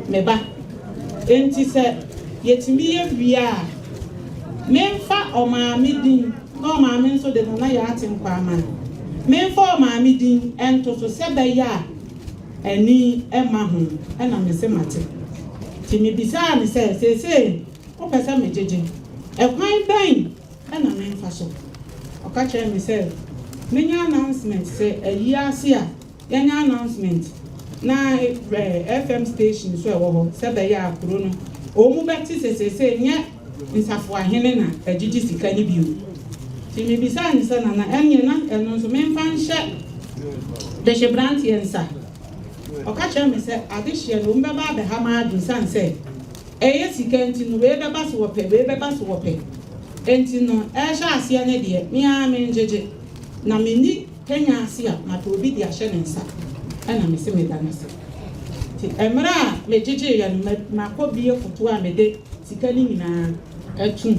meba enti se yetimi ye wia memfa omaami din no maami nso de na ya atenkwa ama memfa omaami din ento so sebe ya ani ema ho na mese mate ti mi bisa ni se o pesa mejeje ekwan ben na memfa so o ka kire me se menya announcement se ayi ase a yenya announcement na FM station so e wo ho sebe ya akuro no omu beti se nye nsafo ahene na ejiji sika ni biu ti me bisa ni se na enye na eno so memfa nhye de hyebrante ensa o ka kire me se adehye no mbeba be ha ma adu san se eye sika enti no we beba so wope enti no e hye ase ne de mi a me njeje na meni Kenyasi a mata obi di ahye ne nsa ana me se me da na se ti emra me jeje ya no makobie foto a me de sika ni nyina etu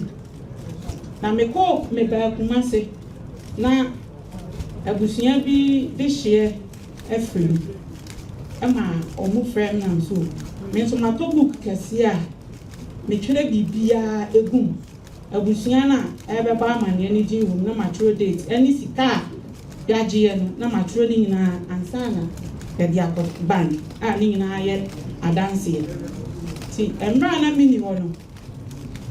na me ko me ba Kumase na abusuya bi de hye efrim ama omu frem na so me so mato book kese a me twere bibia egum abusuya na ebe ba amane ni ji wum na matro date any sika ya je no na matro ni nyina ansana ya dia ko bank a ni nyina ye adanse ti emra na mini wono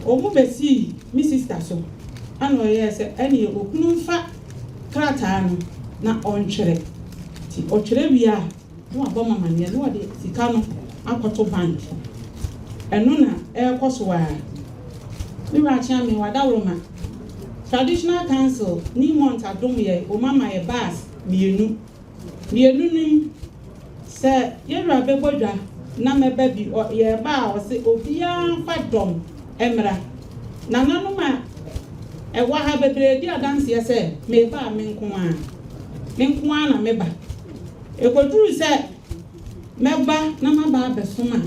omu besi mi sister so ano ye se eni okunu mfa krata no na ontwere ti otwere bia no aboma mane no de sika no akoto bank eno na ekoso wa mi wa chia mi wa dawroma traditional council ni month adom ye o mama ye bas mienu nim se ye ra bebodwa na meba bi ye ba o se obia fa dom emra na nanu ma e wa ha bebre di adanse ye se me ba menko a na meba e koduru se meba na maba besoma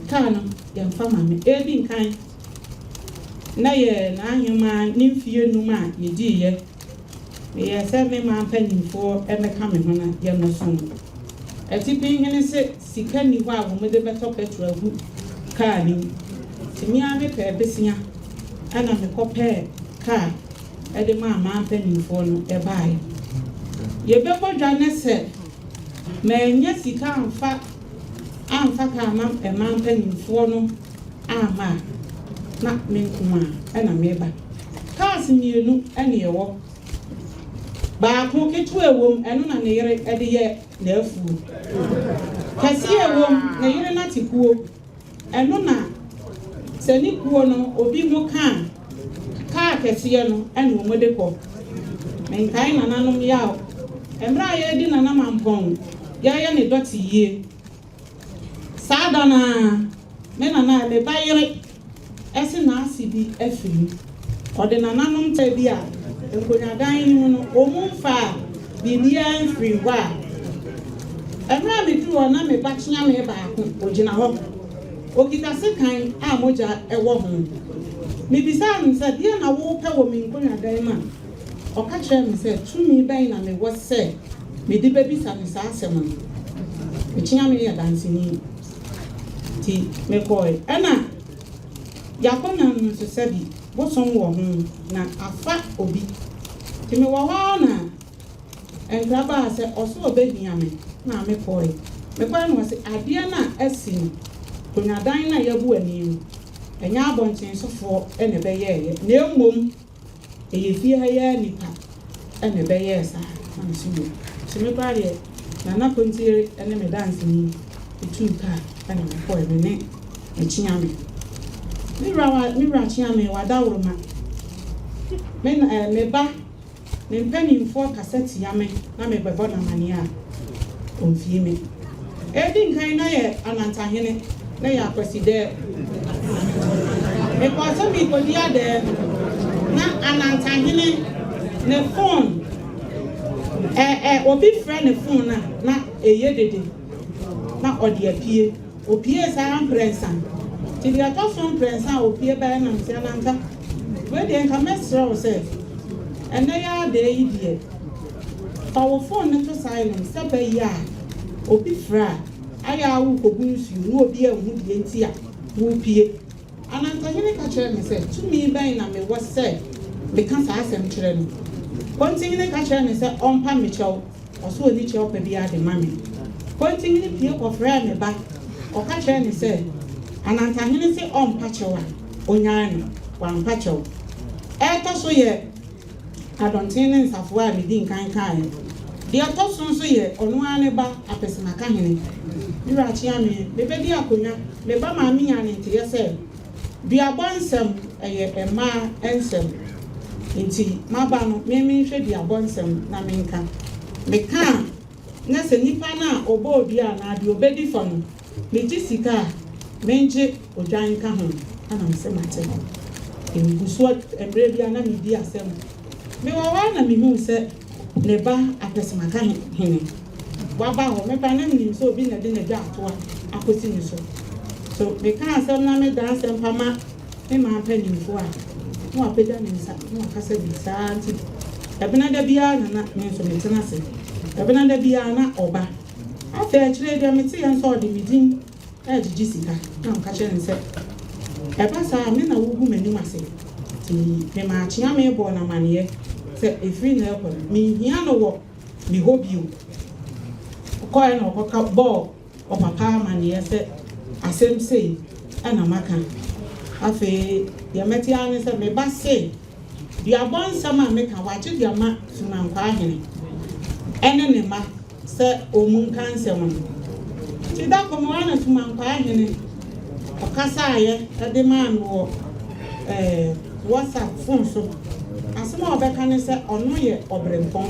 car no yɛmfa ma me edi nkan na yɛ n'ahema ne mfie num a yɛdiiɛ yɛ sɛ me ma mpanimfoɔ ɛmɛka me ho na yɛmɛ so no ɛti pinhene sɛ sika ni hɔ a wɔmde bɛtɔ petrol agu car ni timi a me pɛ besia ana me kɔpɛ car ɛde ma mpanimfoɔ no ɛbae yɛbɛbɔ dwa ne sɛ mɛnyɛ sika amfa car ma mpanimfoɔ no ama na me nkuma ɛna meba cars mmienu ɛne ɛwɔ baako ketewa ewom ɛno na ne yere ɛde yɛ n'afuo kɛse ewom ne yere na te kuo ɛno na sɛ ne kuo no obi mu kaa kɛseɛ no ɛne wɔn de kɔ menkae nananom yaw mmerɛ a yɛdi nanam ampɔn yɛyɛ ne dɔte yie saa da na me nana me ba yere ɛsi na asi bi afiri ɔde nananom tɛ bi a nkonyadan no no ɔmo mfa biribiara mfiri hɔ a mmerɛ a meduru hɔ na me ba kyea me baako ogyina hɔ okita sekan a mogya ɛwɔ ho mebisa no sɛ deɛ na wopɛ wɔ me nkonyadan ma ɔka kyerɛ me sɛ tumi bɛn na mewɔ sɛ mede bɛbisa me saa asɛm no mekyea me yɛ danseni ti mekɔe ɛna yakɔna no nso sɛ bi bosom wɔ ho na afa obi ti me wɔ hɔ na nkraba sɛ ɔso ɔbɛhia me na mekɔe no wɔsɛ adeɛ na asi no konyadan na yɛbu ani no ɛnyɛ abɔnten sofoɔ ɛna ɛbɛyɛɛyɛ na mmom ɛyɛ fie ha yɛ nipa ɛna ɛbɛyɛɛ saa na nso yɛ ti me kɔe deɛ nana kontiere ɛne me danseni etu kaa ɛna mekɔe me ne mekyea me Mira chiame wadawro ma me ba me mpanimfoɔ kasɛte ya me na me bɛbɔ na mane a ɔmfie me edi nkan na yɛ Asantehene na yɛ akwaside me kɔsɛ mi kɔdi ade na Asantehene ne phone obi frɛ ne phone na ɛyɛ dede na ɔde apie opie saa prensa ti dia to so prensa opie ba na Nsia nanka we de nka mesrɛ wo sɛ ɛnɛ ya de yi die pawo phone ne to silence sɛ ba yi a obi fra aya wo kogu nsu no obi ahu die nti a wo pie Asantehene ka kyerɛ me sɛ tumi ban na me wɔ sɛ me ka saa asɛm kyerɛ no Kontingine ka kyerɛ me sɛ ɔmpa me kyɛw ɔso oni kyɛw pa bi ade ma me kontingine pie kɔfrɛ me ba ɔka kyerɛ me sɛ Asantehene sɛ ɔmpa kyɛw a onyaa no wampa kyɛw ɛtɔ so yɛ adɔnten ne nsafoɔ a medi nkan kae deɛ ɛtɔ so nso yɛ ɔno ara ne ba Apɛsɛmakahene mira kyea me bɛbɛdi akonnwa me ba maame nya ne nteɛ sɛ duabɔ nsɛm ɛyɛ ɛmaa nsɛm nti maba no me hwɛ duabɔ nsɛm na menka meka na sɛ nipa na ɔbɔ obi a na de obedi fa no megye sika a menje odwan ka ho ana msɛ mate mbuso embre bia na medi asɛm me wawa na me hu sɛ ne ba Apɛsɛmakahene waba ho me ba na nim sɛ obi na de ne gya atoa akosi ne so me ka asɛm na me dan asɛm pama me ma mpanimfo a no apɛgya ne nsa no akasa bi saa nti ɛbena da bia na me nso metena se ɛbena da bia na ɔba afɛ kyerɛ deɛ mete yɛn sɛ ɔde medin ɛgyegye sika na ɔka kyerɛ ne sɛ ɛba saa me na wogu m'anim ase nti me maakyea me bɔ na maneɛ sɛ ɛfiri na ɛkɔ no mehia no wɔ me hɔ bio ɔkɔɛ na ɔkɔka bɔɔ ɔpapa maneɛ sɛ asɛm sei ɛna maka afei deɛ mɛte a ne sɛ meba se duabɔ nsɛm a meka wagye deɛ ma Sumankwahene ɛne ne ma sɛ ɔmu nka nsɛm no nti da kɔmɔwa na Sumankwahene ɔkasaayɛ ɛde maa no wɔ WhatsApp phone so asɛm a ɔbɛka ne sɛ ɔno yɛ ɔbrɛmpɔn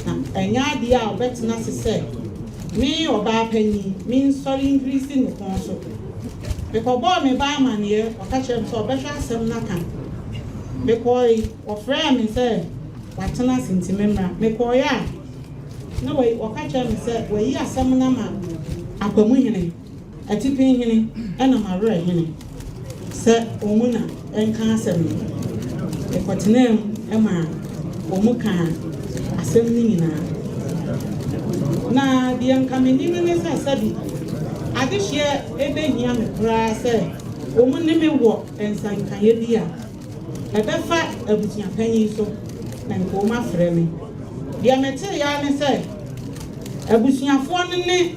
na ɛnyɛ adeɛ a ɔbɛtena se sɛ me ɔbaa panyin me nsɔre nkirisi ne kɔn so mekɔbɔɔ me ba amaneɛ ɔka kyerɛ me sɛ ɔbɛhwɛ asɛm no ka mekɔe ɔfrɛ me sɛ watena ase nti memmra mekɔe a na ɔka kyerɛ me sɛ wayi asɛm no ma Akwamuhene atipin hene ɛna mawrɛ hene sɛ ɔmu na ɛnka asɛm no ɛkɔtenam ɛma ɔmu ka asɛm no nyinaa na deɛ nka m'anim ne sɛ sɛbi adehyeɛ ɛbɛhia me koraa sɛ ɔmu ne me wɔ nsankayɛ bi a ɛbɛfa abusuapanyin so na nka ɔmu afrɛ me deɛ mete ya ne sɛ abusuafoɔ no ne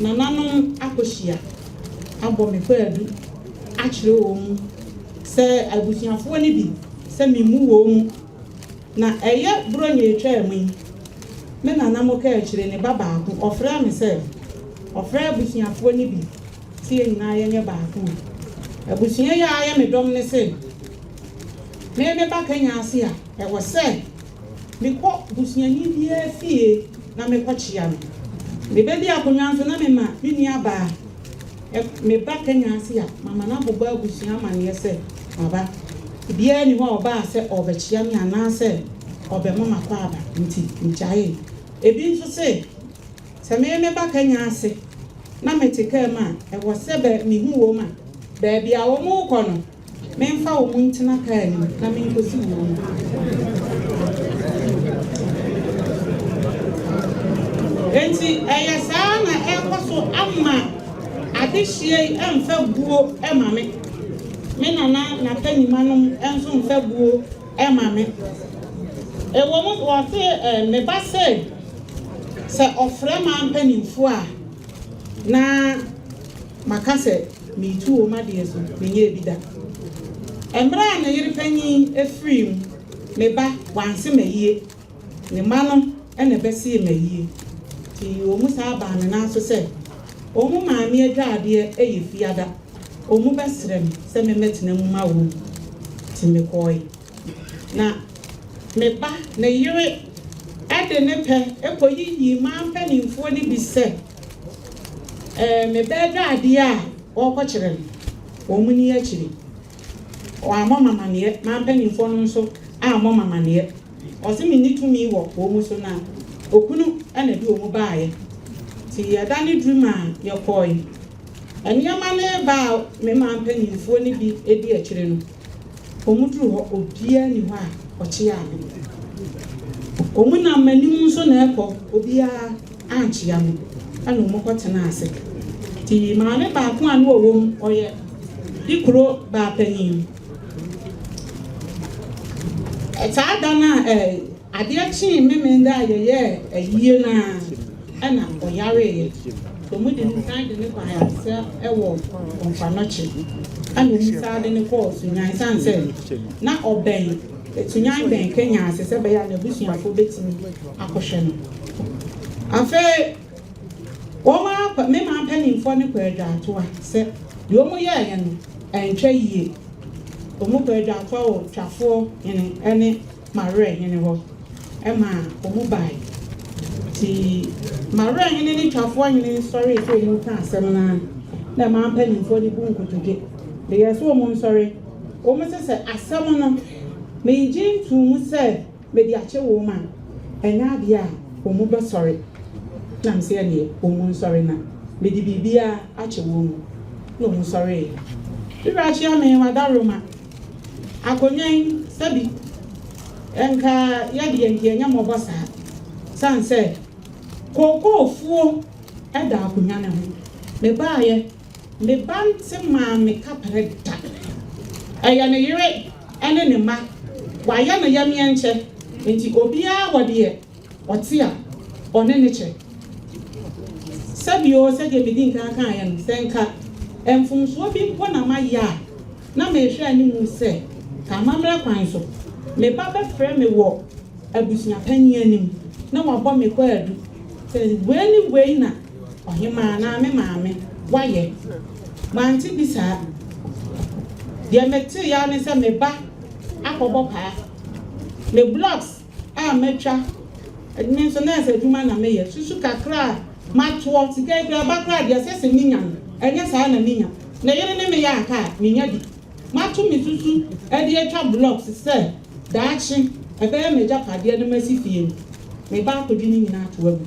nananom akɔhyia abɔ me kwaadu akyerɛ wɔn mu sɛ abusuafoɔ no bi sɛ memu wɔn mu na ɛyɛ buro nyɛ etwa mu yi me nanamo ka akyerɛ ne ba baako ɔfrɛ me sɛ ɔfrɛ abusuafoɔ no bi tie nyinaa yɛnyɛ baako abusua yɛ ayɛ me dɔm ne sɛ me ba Kenyasi a ɛwɔ sɛ mekɔ busuani biara fie na mekɔkyea no mebɛdi akonnwa nso na mema me nua baa me ba Kenyasi a mama na bɔbɔ abusua amaneɛ sɛ aba biara ni hɔ a ɔbaa sɛ ɔbɛkyea me anaasɛ ɔbɛma makɔ aba nti nkyae ebi nso sɛ me ba Kenyasi na mete kaa mu a ɛwɔ sɛ mehu wɔ mu a baabi a wɔn kɔ no memfa wɔn ntena kaa nim na menkɔsi wɔn mu enti ɛyɛ saa na ɛkɔ so ama adehyeɛ yi ɛmfa buo ɛma me nana n'apɛnimanom ɛnso mfa buo ɛma me ɛwɔ mu wɔse me ba sɛ ɔfrɛ ma mpanimfoɔ a na maka sɛ meetu wɔ mu adeɛ so menyɛ bi da mmerɛ a ne yere panyin efiri mu me ba wanse mayie ne ma no ɛna bɛsie mayie ti omu saa ba me na so sɛ omu maame adwadeɛ ɛyɛ fiada omu bɛsrɛ me sɛ me metena mu ma wo ti me kɔe na me ba ne yere ɛde ne pɛ ɛkɔyiyi ma mpanimfoɔ ne bi sɛ me bɛ adwadeɛ a ɔkɔkyerɛ no omu ni akyiri ɔamɔ mamaneɛ ma mpanimfoɔ no nso amɔ mamaneɛ ɔse me ni tumi wɔ omu so na okunu ɛna bi omu baayɛ ti yɛda ne drum a yɛkɔe nneɛma ne ba me ma mpanimfoɔ ne bi edi akyire no omu duru hɔ obiara ni hɔ a ɔkyea me omu na manim nso na ɛkɔ obiara ankyea me ɛna omu kɔtena ase ti maame baako a no wɔ mu ɔyɛ di kuro baapanyin saa da na adeɛ kyee memenda a yɛyɛ ayie na ɛna ɔyareeɛ omu de ne san de ne kɔ ayaresa ɛwɔ ɔmfanɔkye ɛna omu saa de ne kɔɔ sunyan san sɛ na ɔbɛn sunyan bɛn Kenyasi sɛ bɛyɛ a n'abusuafoɔ bɛtumi akɔhwɛ no afei wɔn akɔ mema mpanimfoɔ ne kɔ adwato a sɛ deɛ wɔn yɛɛyɛ no ɛntwa yie wɔn kɔ adwato a wɔ twafoɔ hene ɛne mawerɛ hene hɔ ɛma wɔn bae ti mawerɛ hene ne twafoɔ hene nsɔre sɛ wɔn ka asɛm na ɛma mpanimfoɔ ne bu nkotodwe deɛ yɛ so wɔn nsɔre wɔn sɛ asɛm no megye ntum sɛ mede akyɛ wɔn a ɛnyɛ adeɛ a wɔn bɛsɔre nam sɛ ɛneɛ wɔn nsɔre na mede biribiara akyɛ wɔn mu na wɔn nsɔre yɛ akyea me wadaroma akonnwa yi sɛbi ɛnka yɛde yɛnyɛ mmɔbɔ saa san sɛ kookoofuo ɛda akonnwa ne ho mebaayɛ meba nte maa me kapere da ɛyɛ ne yere ɛne ne mma wayɛ no yɛmeɛ nkyɛ nti obiara wɔ deɛ ɔte a ɔne ne kyɛ sɛbio sɛdeɛ medi nka yɛ no sɛ nka mfomsoɔ bi mpo na mayɛ a na mehwɛ animu sɛ ka mammerɛ kwan so me ba bɛfrɛ me wɔ abusuapanyin anim na wabɔ me kwaadu sɛ wei na ɔhemaa na me maame wayɛ mante bi saa deɛ mete ya ne sɛ me ba akɔbɔ paa me blocks a matwa me nso na ɛsɛ adwuma na meyɛ susu kakra a matoɔ sika kura bakra deɛ sɛ sɛ minya no ɛnyɛ saa na minya na yere ne meyɛ aka a minya di mato me susu ɛde atwa blocks sɛ daakye ɛbɛyɛ megya padeɛ no masi fie mu me ba akɔdwi ne nyinaa to agu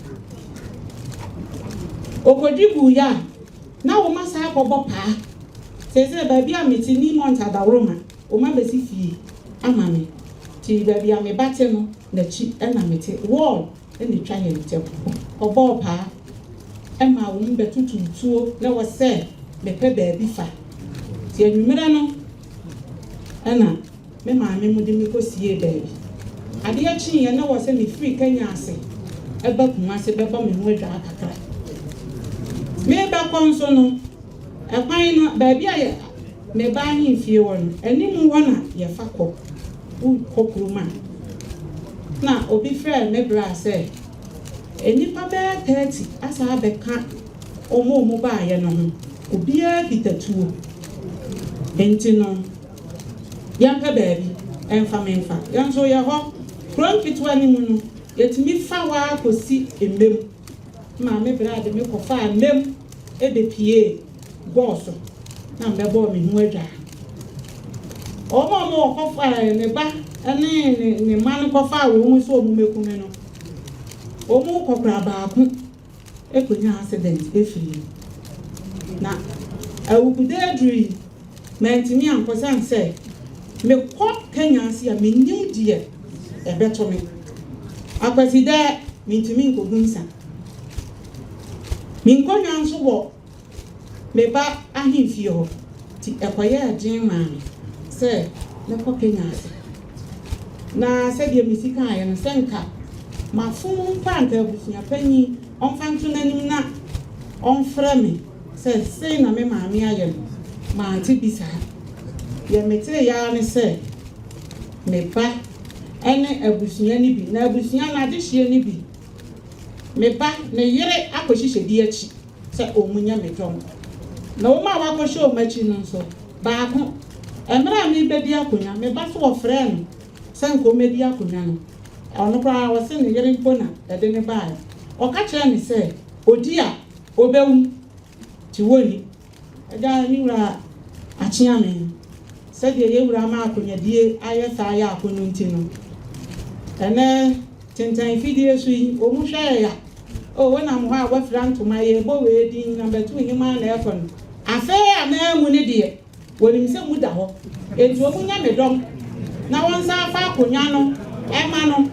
okɔdwi gu ya na wo ma sa akɔbɔ paa sɛ baabi a meti ni month adawroma wo ma bɛsi fie ama me ti baabi a me bate no na chi na mete wall ne twa yɛ ntɛm ɔbɔ paa ɛma wo mbɛtutu tuo na wɔ sɛ mepɛ baabi fa ti anwumere no ɛna me maame mu de me kɔsie baabi adeɛ kyi yɛ na wɔ sɛ me free Kenyasi ɛba Kumasi bɛba me ho adwa kakra me ba kɔnso no ɛkwan no baabi a me ba hin fie wɔ no anim wɔ na yɛ fa kɔ kuruma na obi frɛ me bra sɛ enipa bɛɛ 30 asa abɛka ɔmo ba yɛ no ho obiara bitatuo enti no yɛmpɛ baabi ɛmfa memfa yɛnso yɛ hɔ kuro nketewa ne mu no yɛtumi fa waa kɔsi mmem maame bra de me kɔfa mmem ebepie bɔɔso na mbɛbɔ me ho adwa ɔmo kɔfa ne ba ɛne ne ma no kɔfa wo mu so ɔmo mekume no ɔmo kɔkora baako ekonya accident efiri na awukude aduri mɛntimi ankɔsan sɛ mekɔ Kenyasi a menim deɛ ɛbɛto me akwasi dɛ mentimi nkɔgunsa menkɔnya nso wɔ meba ahemfie hɔ ti ɛkɔyɛ agyen maame sɛ mekɔ Kenyasi na sɛdeɛ mesika ayɛ no sɛ nka mafom mpa nka abusua panyi ɔmfa nto n'anim na ɔmfrɛ me sɛ sei na me maame ayɛ no maante bi saa yɛmetere yaa ne sɛ meba ɛne abusua ni bi na abusua na adehyie ni bi meba ne yere akɔhyehyɛ di akyi sɛ ɔmunya medɔm na wo ma wakɔhyɛ ɔmo akyi no nso baako ɛmmerɛ a mebɛdi akonnwa meba so wɔfrɛ no sɛ nka ɔmɛdi akonnwa no ɔno koraa wɔse ne yere mpo na ɛde ne baeɛ ɔka kyerɛ ne sɛ odi a ɔbɛwu ti wɔni ɛda ne wura akyea me sɛdeɛ yɛwura ma akonnwadie ayɛ saa yɛ akɔnno nti no ɛnɛ tentan fidie so yi ɔmu hwɛ ya o wɔnam hɔ a wɔfira ntoma yɛ bɔ wee din na bɛto hima na ɛkɔ no afei a na emu ne deɛ wɔnim sɛ mu da hɔ enti ɔmu nya me dɔm na wɔn nsa afa akonnwa no ɛma no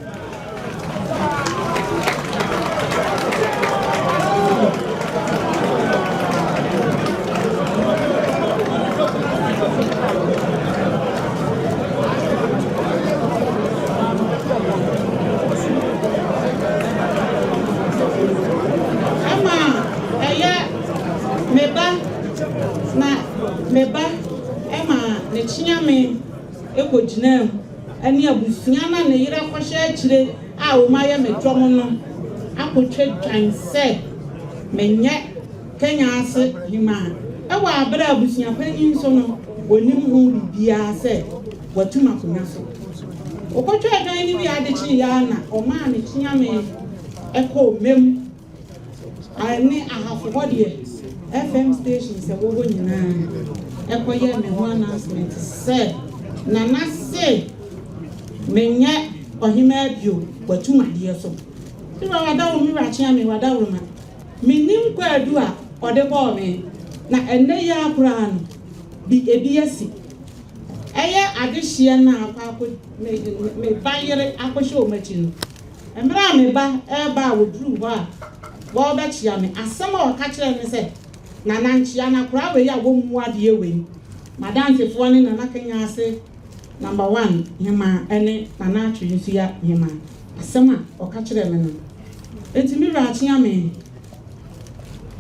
meba ema ne chiame ekogina ani abusua na ne yira kɔhye akyire a wo mayɛ medwom no akotwe twan sɛ menye Kenyasi hima ɛwɔ abra abusua panyin so no onim ho bibia sɛ watuma konya so okotwe twan ni bi adekyi ya na ɔma ne chiame ɛkɔ mem ani ahafo hɔ deɛ FM station sɛ wo nyinaa ɛkɔyɛ me ho announcement sɛ nana se menye Ababio watuma deɛ so ti wa wada wo mi rachia me wada wo ma menim kwadu a ɔde bɔɔ me na ɛnɛ ya akora no bi ebi asi ɛyɛ adehye na akɔ me bayere akɔhye o machi no emra me ba ɛba a woduru hɔ a wo bɛkyia me asɛm a ɔka kyerɛ me sɛ nana nkyia na akora we ya wo mu adeɛ we madam tefoɔ ne nana Kenyasi number 1 hima ene nana atwe nso ya hima asɛm a ɔka kyerɛ me no enti mi rachia me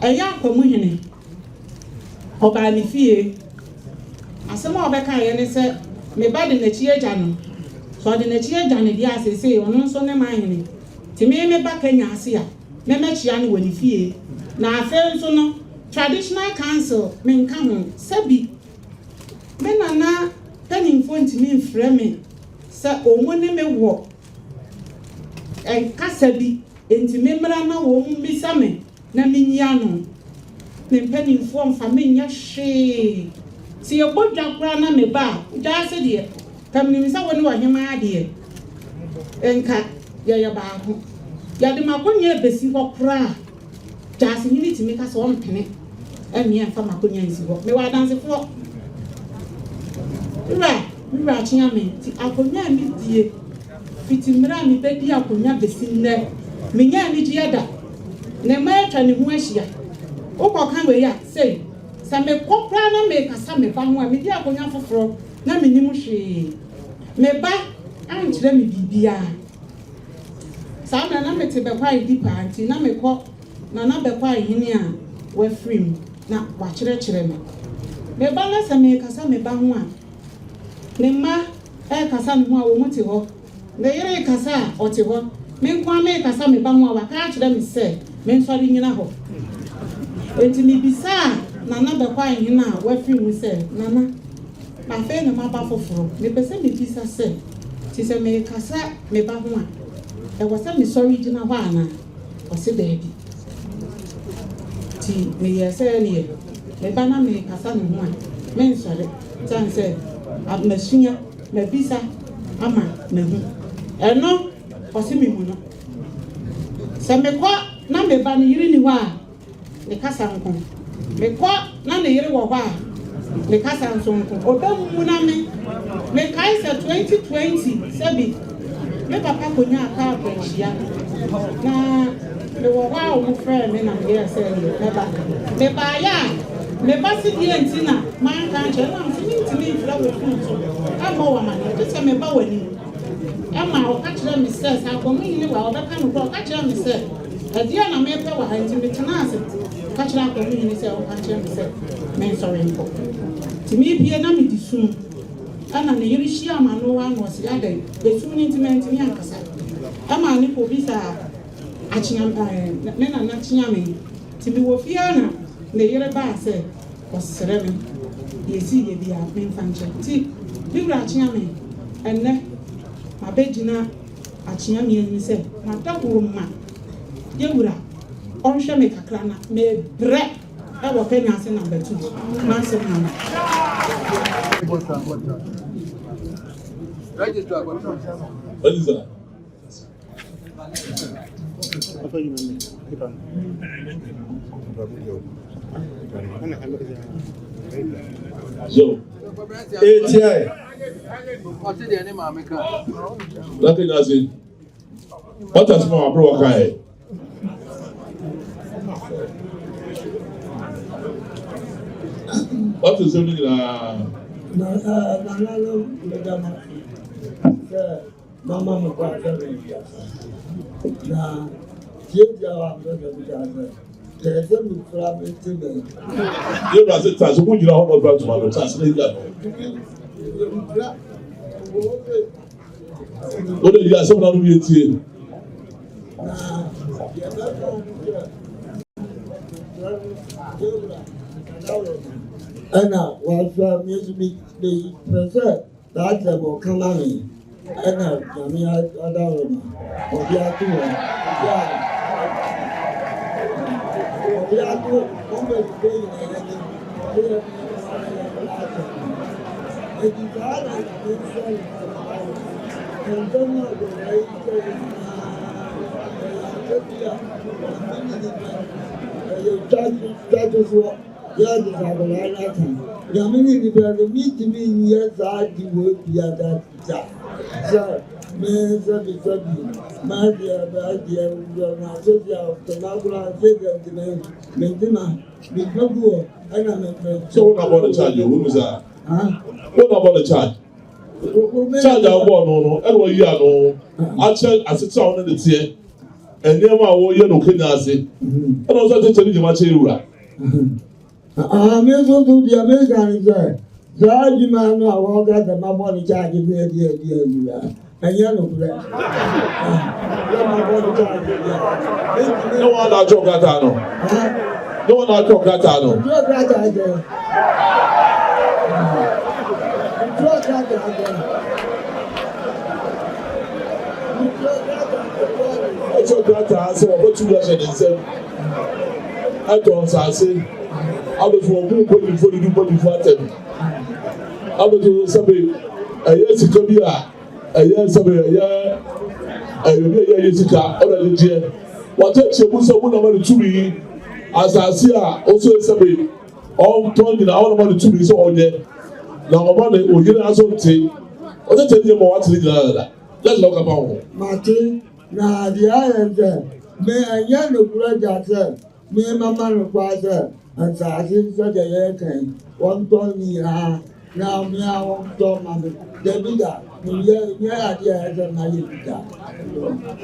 ɛyɛ akɔmu hene ɔbaa ne fie asɛm a ɔbɛka yɛ ne sɛ me ba de n'akyi agya no so ɔde n'akyi agya ne deɛ asese ɔno nso ne man hene ti me ba Kenyasi a me mɛkyia ne wɔ ne fie na afei nso no traditional council me nka ho sabi me nana panimfo ntimi mfrɛ me sɛ ɔmo ne me wɔ kasa bi ntimi mmra na wɔn bisa me na menyia no ne panimfo mfa me nya hwee si ebodwa kora na me ba da se deɛ kamnim sɛ wɔne wɔ hema deɛ enka yɛ baako yɛde makonya besi hɔ kora jase hini timi kasa wɔn pene ɛmi ɛnfa makonya nsi hɔ mɛ wɔ adansefoɔ wura akyea mi ti akonya mi die fiti mmerɛ mi bɛdi akonya besi nnɛ mi nya ani gye da ne mma atwa ne ho ahyia wokɔ ka wei a sei sɛ mekɔ koraa na mekasa me ba ho a medi akonya foforɔ na menim hwee me ba ankyerɛ me biribiara saa mmerɛ na mete bɛkɔ ayedi paa nti na mekɔ na bɛkɔ ahene a wafiri mu na wakyerɛkyerɛ me me ba na sɛ mekasa me ba ho a ne mma ɛkasa ne ho a wɔn te hɔ ne yere kasa a ɔte hɔ me nko a mekasa me ba ho a waka akyerɛ me sɛ me nsɔre nyina hɔ enti mebisa a nana bɛkɔ ahene a wafiri mu sɛ nana afei na maba foforɔ mepɛ sɛ mebisa sɛ ti sɛ mekasa me ba ho a ɛwɔ sɛ mesɔre gyina hɔ anaa ɔse baabi ti meyɛ sɛ neɛ meba na mekasa ne ho a mensɔre sane sɛ masua mabisa ama mahu ɛno ɔse me mu no sɛ mekɔ na meba ne yere ni hɔ a mekasa nko mekɔ na ne yere wɔ hɔ a mekasa nso nko ɔbɛmu na mekae sɛ 2020 sɛbi me papa konya aka akwanhyia na mewɔ hɔ a wɔmfrɛ me na meyɛ sɛ mebaeɛ a meba se deɛ nti na manka nkyerɛ na mse mentimi mfrɛ wɔ fon so ɛmmɔ wɔ amane gye sɛ meba w'anim ɛma ɔka kyerɛ me sɛ sɛ akɔmoyene wɔ a ɔbɛka no korɔ ɔka kyerɛ me sɛ ɛdeɛ na mepɛ wɔ ha nti metena ase ɔka kyerɛ akɔmoyene sɛ ɔka kyerɛ me sɛ mensɔre nkɔ nti mebie na medi sum ana ne yere hyia ama no wa no ɔse adɛn bɛsum no nti mantimi ankasa ɛma ne kɔbi saa akyea me nana kyea me nti mewɔ fie na ne yere baa sɛ ɔsrɛ me yɛsi yɛ bi a memfa nkyɛ nti me wura akyea me ɛnnɛ mabɛgyina akyea me anim sɛ madakoro ma yɛwura ɔnhwɛ me kakra na mebrɛ ɛwɔ Kenyasi number 2 mansɛ mama Register. So, ATI. What is the name of America? Nothing as it. What has my bro Kai? What is happening? Mama mkwasa na kiasi wa mtoto mjane tese mfra mtime ye ba se ta so mu jira ho ba to ma no ta se le ya o de ya so na no ye tie ana wa mi pese that level kamani ana jami adawo ma obi atu wa obi atu o me de ni ni edikara ni se ndona do ai ya di sabala na kan yamini ni bere meet me yes I di wo bia that ja so me so bi ma dia ba dia na so dia to na gura se de me dina mi babu ana me so what about the charge you who is that what about the charge charge I want no e wo yi ano actually asita on the tie enema wo ye no Kenyasi and also to tell you ma che wura me so do the American say Zaji man no awoga the maboni charge me dia and ya no kure no one na talk that no no one na talk that no so that say about 2 years and say I don't say I was for who put before you put before them I was somebody a year to come here a year somebody a year to already dear what takes you so one number 2 as I see also somebody ɔntɔn nyinaa ɔno ma ne tumi sɛ ɔnyɛ na ɔma ne oyere aso nte ɔsɛ tɛ ne ma watene nyinaa dada lɛs na ɔkapa ho. mate na deɛ ayɛ sɛ me ɛnyɛ nokura gya sɛ me mama no kwa sɛ nsase sɛdeɛ yɛkan wɔntɔn nyinaa na me a wɔntɔn ma me dabi da meyɛ adeɛ a ɛsɛ na yɛ bi da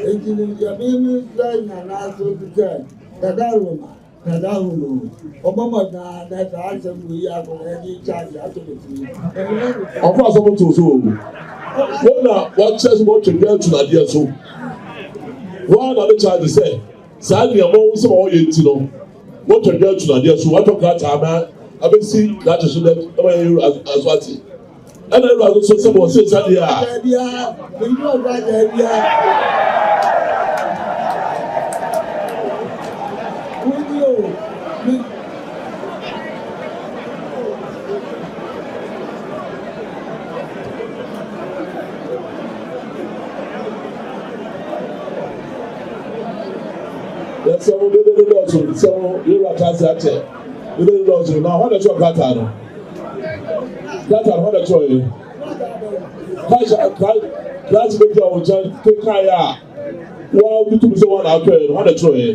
enti no deɛ meme sɛ nyana so bi sɛ dadaroma ọmọ na ẹsẹ asẹm wo yi akọ ẹni charge ato ne ti. ọfọ asọmọ tó so o wọn na wọn kyerẹ sọ wọn twẹ ẹtu n'adeɛ so wọn na ne charge sɛ saa nneɛma wọn sɛ wọn yɛ ti no wọn twɛ ẹtu n'adeɛ so wọn atɔ krataa ama abɛsi krataa so dɛ ɛma yɛ yɛrɛ aso ate ɛna yɛrɛ aso so sɛ wọn sɛ saa deɛ a. dɛbia ebi ɔba dɛbia. Sẹ́wọ́n dédé lọ́sùn sẹ́wọ́n yóò wá káàsì àkyẹ́ dédé lọ́sùn náà wọ́n lè tọ́ kàtà nù kàtà nù wọ́n lè tọ́ yẹ kíláàsì méjì àwọn ọ̀jẹ̀ kéka yẹ a wọ́n bí túbú sẹ́ wọ́n náà tọ́ yẹ wọ́n lè tọ́ yẹ.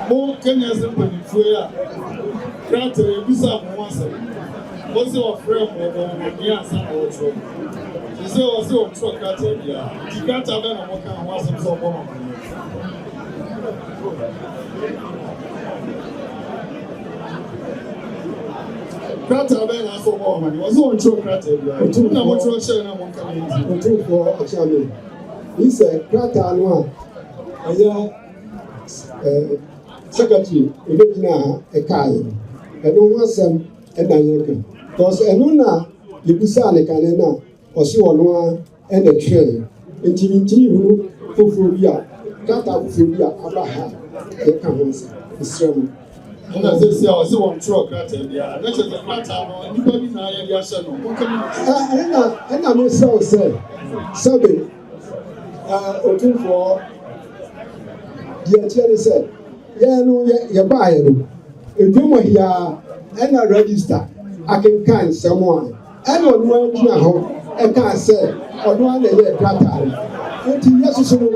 Mo Kenyasi mpanyinfoɔ yi a krataa ebisa mo asɛm wɔsi wɔfrɛ mo wɔn ni ansa na wɔtwerɛ sise wɔsi wɔtwerɛ krataa bia ti krataa bɛ na wɔka ho asɛm sɛ ɔbɔ ma mo krataa bɛ na asɛ ɔbɔ ma mo wɔsi wɔtwerɛ krataa bia otu na wɔtwerɛ hyɛ na wɔn ka mo nti otu fɔ ɔkyɛnme yi sɛ krataa no a ɛyɛ secretary ebegyina ɛkaayɛ ɛno ho asɛm ɛna yɛka because ɛno na yɛbisa ne kane na ɔsi ɔno a ɛna twɛn ntini hunu foforɔ bi a krataa foforɔ bi a aba ha yɛka ho asɛm esrɛ mu. ɛna sɛsi a ɔsi wɔn twerɛ krataa bi a ɛnɛkyɛ sɛ krataa no nipa bi na ayɛ de ahyɛ no ɛna mi sɛ o sɛ sɛbi otumfoɔ deɛ kyerɛ ne sɛ. Yɛn no yɛbaayɛ no edwom hia ɛna register akenkan nsɛm a ɛna ɔno agyina hɔ ɛka sɛ ɔno ana yɛ krataa no nti yɛ soso no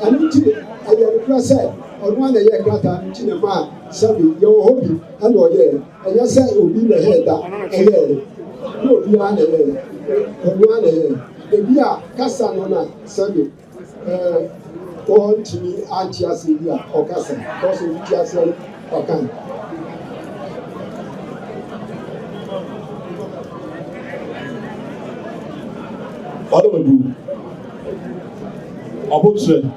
ɛno nti ɛyɛ nokora sɛ ɔno ana yɛ krataa no nti na ma sɛbi yɛwɔ hɔ bi ɛna ɔyɛ ɛnyɛ sɛ obi na yɛ da ɛyɛ na obi ana yɛ ɔno ana yɛ ebi a kasa no na sɛbi wɔntumi ante ase bi a ɔkasa kɔsɔ obi ti ase ɔkan. Ɔdɔmɔdu ɔbɔtwerɛ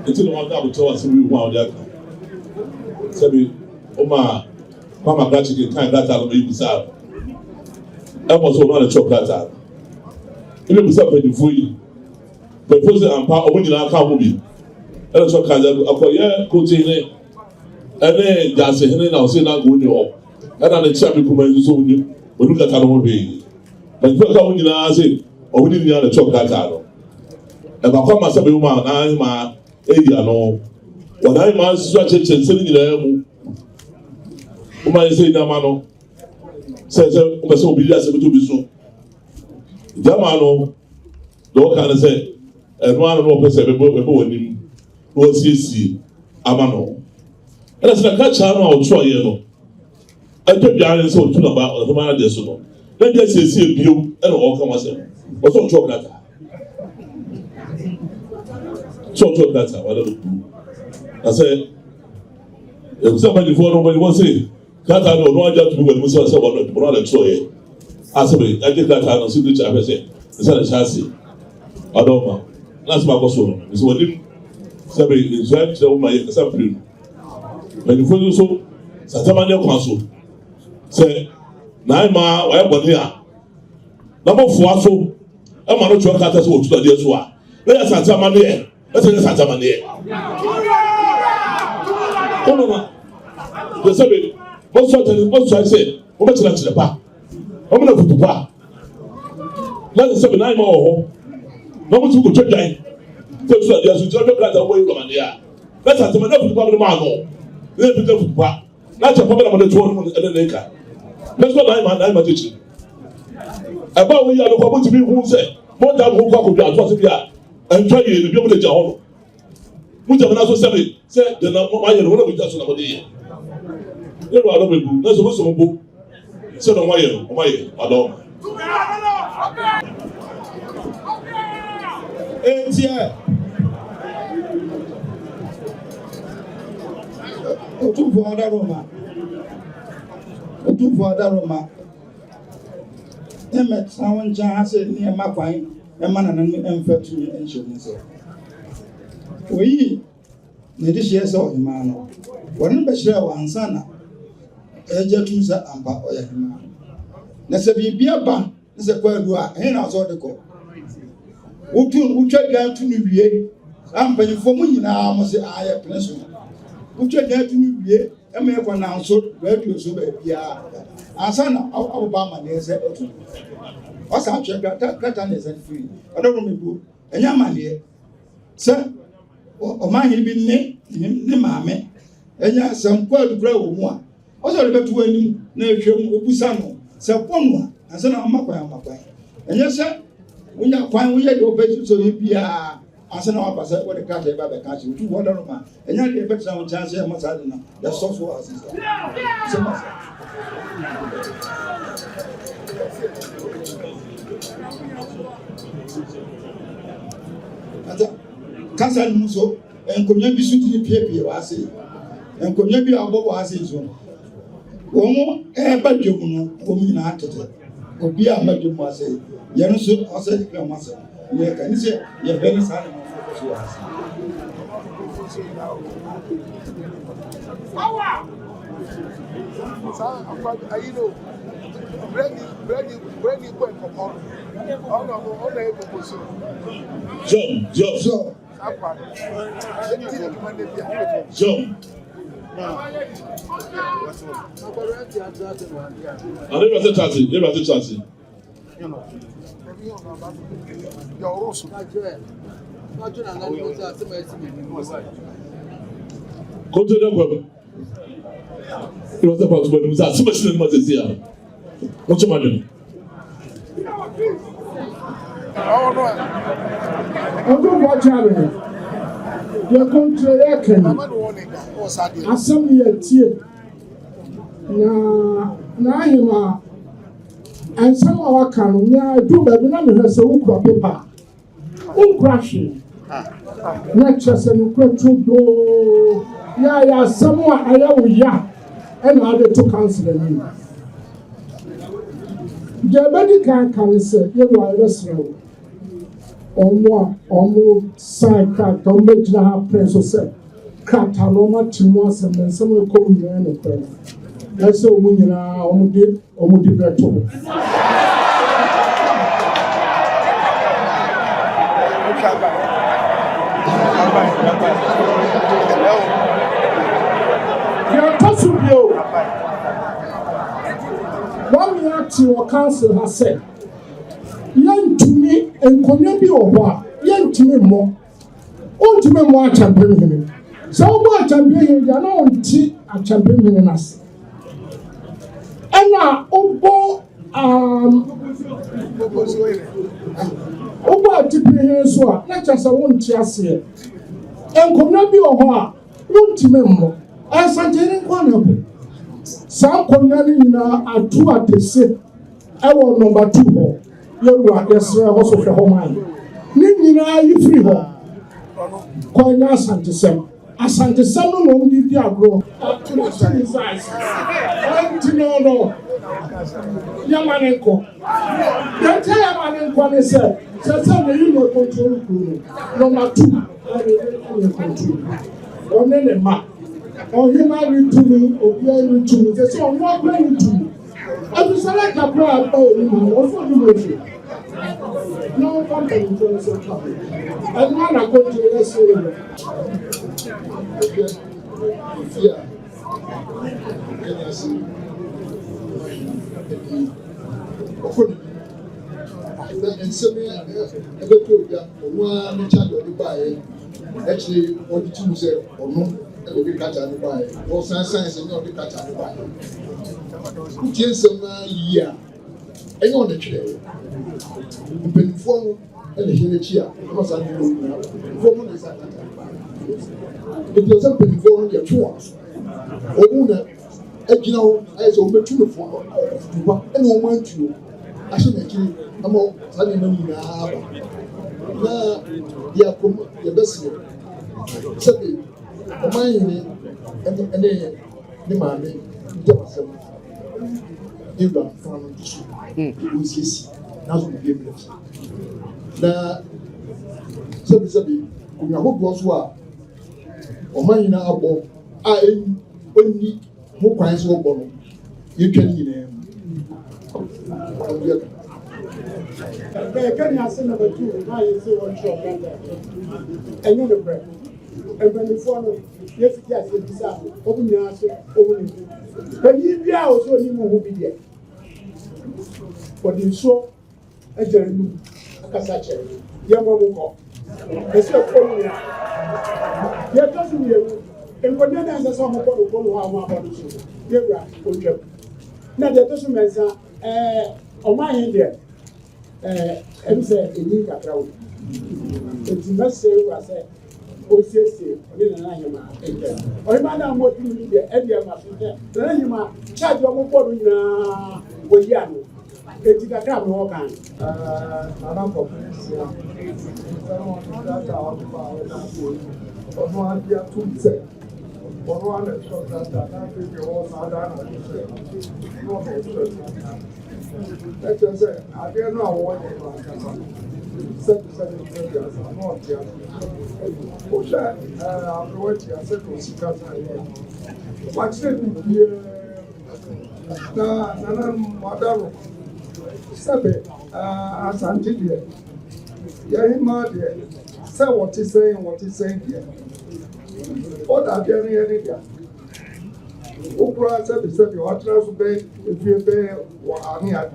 eti na ɔda abotɔ ase wi hu a ɔde aka sɛbi ɔma kwama grakye kan krataa no ma yi bisa ɛmɔ so ɔno ana twɛ krataa ɛna bisa mpanyinfoɔ yi. Bɛfo sɛ ampa ɔmo nyinaa ka ho bi ɛna sɔ kaza akɔyɛ Kontihene ɛne Asantehene na ɔsɛ na nka ɔni hɔ ɛna ne kyia mi kuma yi nso ɔni kata no ho hwee bɛfo ka ho nyinaa sɛ ɔmo ni nyinaa na twɛ krataa no ɛbakɔ ama sɛ bɛyɛ mu a nan ma eyi ano wɔnan ma nso akyɛkyɛ nsɛm nyinaa mu ɔmo ayɛ sɛ nyama no sɛ ɔmo sɛ obi di asɛm to bi so gyama no deɛ ɔka ne sɛ. Ɛnu ano na ɔpɛ sɛ ɛbɛbɔ wɔn anim na wɔsiesie ama no ɛna sɛ kakyia no a ɔtwerɛ yɛ no ɛtɔ biara sɛ ɔtu na ba ɔtɔm adeɛ so no na deɛ siesie biom ɛna ɔka wɔn asɛm ɔsɛ ɔtwerɛ krataa sɛ ɔtwerɛ krataa wɔde no kuru na sɛ ɛkusa mpanyinfoɔ no mpanyinfoɔ sɛ krataa no ɔno agye ato mu wɔ anim sɛ wɔn na twerɛ yɛ asɛbɛ ɛgye krataa no signature ahwɛ sɛ Is that a chassis? I don't know. That's my gospel. It's what him say is right to my example. When you follow so Satamania Council say Naima why Bonia. Number 4 so I'm not sure that so to the Yesua. Let's Satamania. Let's say Satamania. Come on. The say most I say, what much like the pa? I'm not to pa. Let us say 9 more. No one to go check that. Let's say there's a job that away from there. Let's have to manage the problem. Let's be the pa. Not a problem on the 12 and the acre. That's what I'm teaching. About we are going to be who say, more than who could be at once and try to be able to John. Which I'm also saying, said the number of my one of just on the year. You are not good. That's also a book. Said on my Adon. Nsia. Otufu adaroma. Emet sawon jan ase ni e makwan e manana no emfatu enhyoni so. Oyi ne de hye so hima no. Wonu be hye wansa na eje tum sa ampa oya hima. Na se bibia ba se kwadu a he na so de ko. Utwa dwan tu no wie. Ampanifo mu nyina mo se aye preso. Utwa dwan tu no wie e me ko na so radio so ba bia. Asana Obama ne se otu. Osa chega kata ne se free. Odo me bu enya mane. Se o man bi ne maame. Enya sam kwadu kra wo mu a. Oso le betu anim na ehwem obusa no. Se ponu a asana amakwan. Enya se unya kwan uye de obetu so bia asana wa pasa wo de ka de ba be ka chi tu wo do ma enya de betu na chance e ma sa de na ya so so asisa se ma ata kasa nu so enkonya bi su ti pie wa se enkonya bi abo wa se so wo mo e ba dwom no wo mi na atete obi a ma dwom wa se yẹn nso ọsẹ ìpè ọmọ sẹ yẹ kàn ní sẹ yẹ bẹ ní sáà ní wọn fọwọ́ sí wàá sí. Sáà àpàdé ayílò bírèdì kọ ẹ̀kọ̀kọ̀ ọ̀nà ẹ̀kọ̀ kò sí. John. Àpàdé ẹni tí ìdíkì máa ń débi àpèjọ. John. Àdébàtí chasi. Your rules. Come to them, Kwabena. It was about to be so much in the here. What's your money? Oh, no. Ọdún wọ́ọ̀chá rẹ̀ yẹ kọ́ńtìrì yẹ kẹ́ni asẹ́mu yẹ tie na ahìmá ẹ̀nsẹ́mu a waka no ní ẹ̀dùn bẹ̀bí náà mi hẹ́ sẹ́ wúkúrọ̀ pépà wúkúrọ̀ ahwẹ̀ ní ẹ̀kyẹ́ sẹ́ nìkúrẹ́ tó dòó yẹ asẹ́mu a ẹ̀yẹ wò yá ẹ̀na adé tó kánsìlẹ̀ yìí jẹ́ bẹ́ẹ̀ni kankan sẹ́ yẹ wọ ayẹyẹ sẹ́rẹ̀ ọmọ sign card ọmọ gyina ha pẹ so sẹ krata na ọmọ ti mu asẹm na nsẹm ẹkọ mu nyinaa ne pẹ ẹsẹ ọmọ nyinaa ọmọ di bẹtọ. Yẹ tọ́sù bi o wọ́n mi àti wọ council ha sẹ. Yɛntumi nkonnwa bi wɔ hɔ a yɛntumi mmɔ wontumi mmɔ Akyɛmpemhene sɛ wobɔ Akyɛmpemhene deɛ na wonti Akyɛmpemhene no ase ɛna wobɔ Atipehene so a na kyerɛ sɛ wonte aseɛ nkonnwa bi wɔ hɔ a wontumi mmɔ Asantehene nkwa na bo saa nkonnwa no nyinaa ato atɛse ɛwɔ number 2 hɔ yɛwura yɛsrɛ hɔ so hwɛ hɔ man ne nyinaa yi firi hɔ kɔnya asantesɛm no na ɔmde di agorɔ ɛnti no Yamanenko. The Yamanenko is said, you know, control. Number 2, on any map. Or he married to me, or married to me. They say, I'm not married to me. I just select a prayer, also you no company for so far. And when I go to the SOE, Nsia, Kenyasi, and so many other one child of the buy. Actually, what did you say or no? And we catch and buy. Or science and not the catch and buy. Who changed some year? And on the chair. Before and the chair, because I know for is that. It was something before your tours. Owner, you know, as a mature for and no one to. I should make you a more sunny money now. Yeah, your best. Something, a mine and the money, you got from the that's what we give na sabi we hope was wa o man na abo a onni ho kwan so obo no yetwa ni na Kenyasi number 2 na yesi one shop enyo the bread and before no yesi ti ase bisa obu nya so obu ni but yi bia o so ni mo ho bi dia for the show Ejerinu Akasache, Yamomuko. The same for me. Yet doesn't you? And when you answer some of the people about the show, you're right. Now, there doesn't matter. On my hand, and say, in Nika crowd. It's not say, I said, OCC, or Madame, what you need, Edia Mafia, then you might charge your mobile with Yano. It's a crab walk on. I'm for Nsia. Someone that out of one year to say. One that shot that I think you all are done. Let's just say, I didn't know what it was. 7 years, I'm not here. I'm waiting. I said, was what's it here? Now, Sabe, Asantehene, Yahima, say what he's saying here. What are they here? Okra said, you are trying to pay if you pay what I'm here.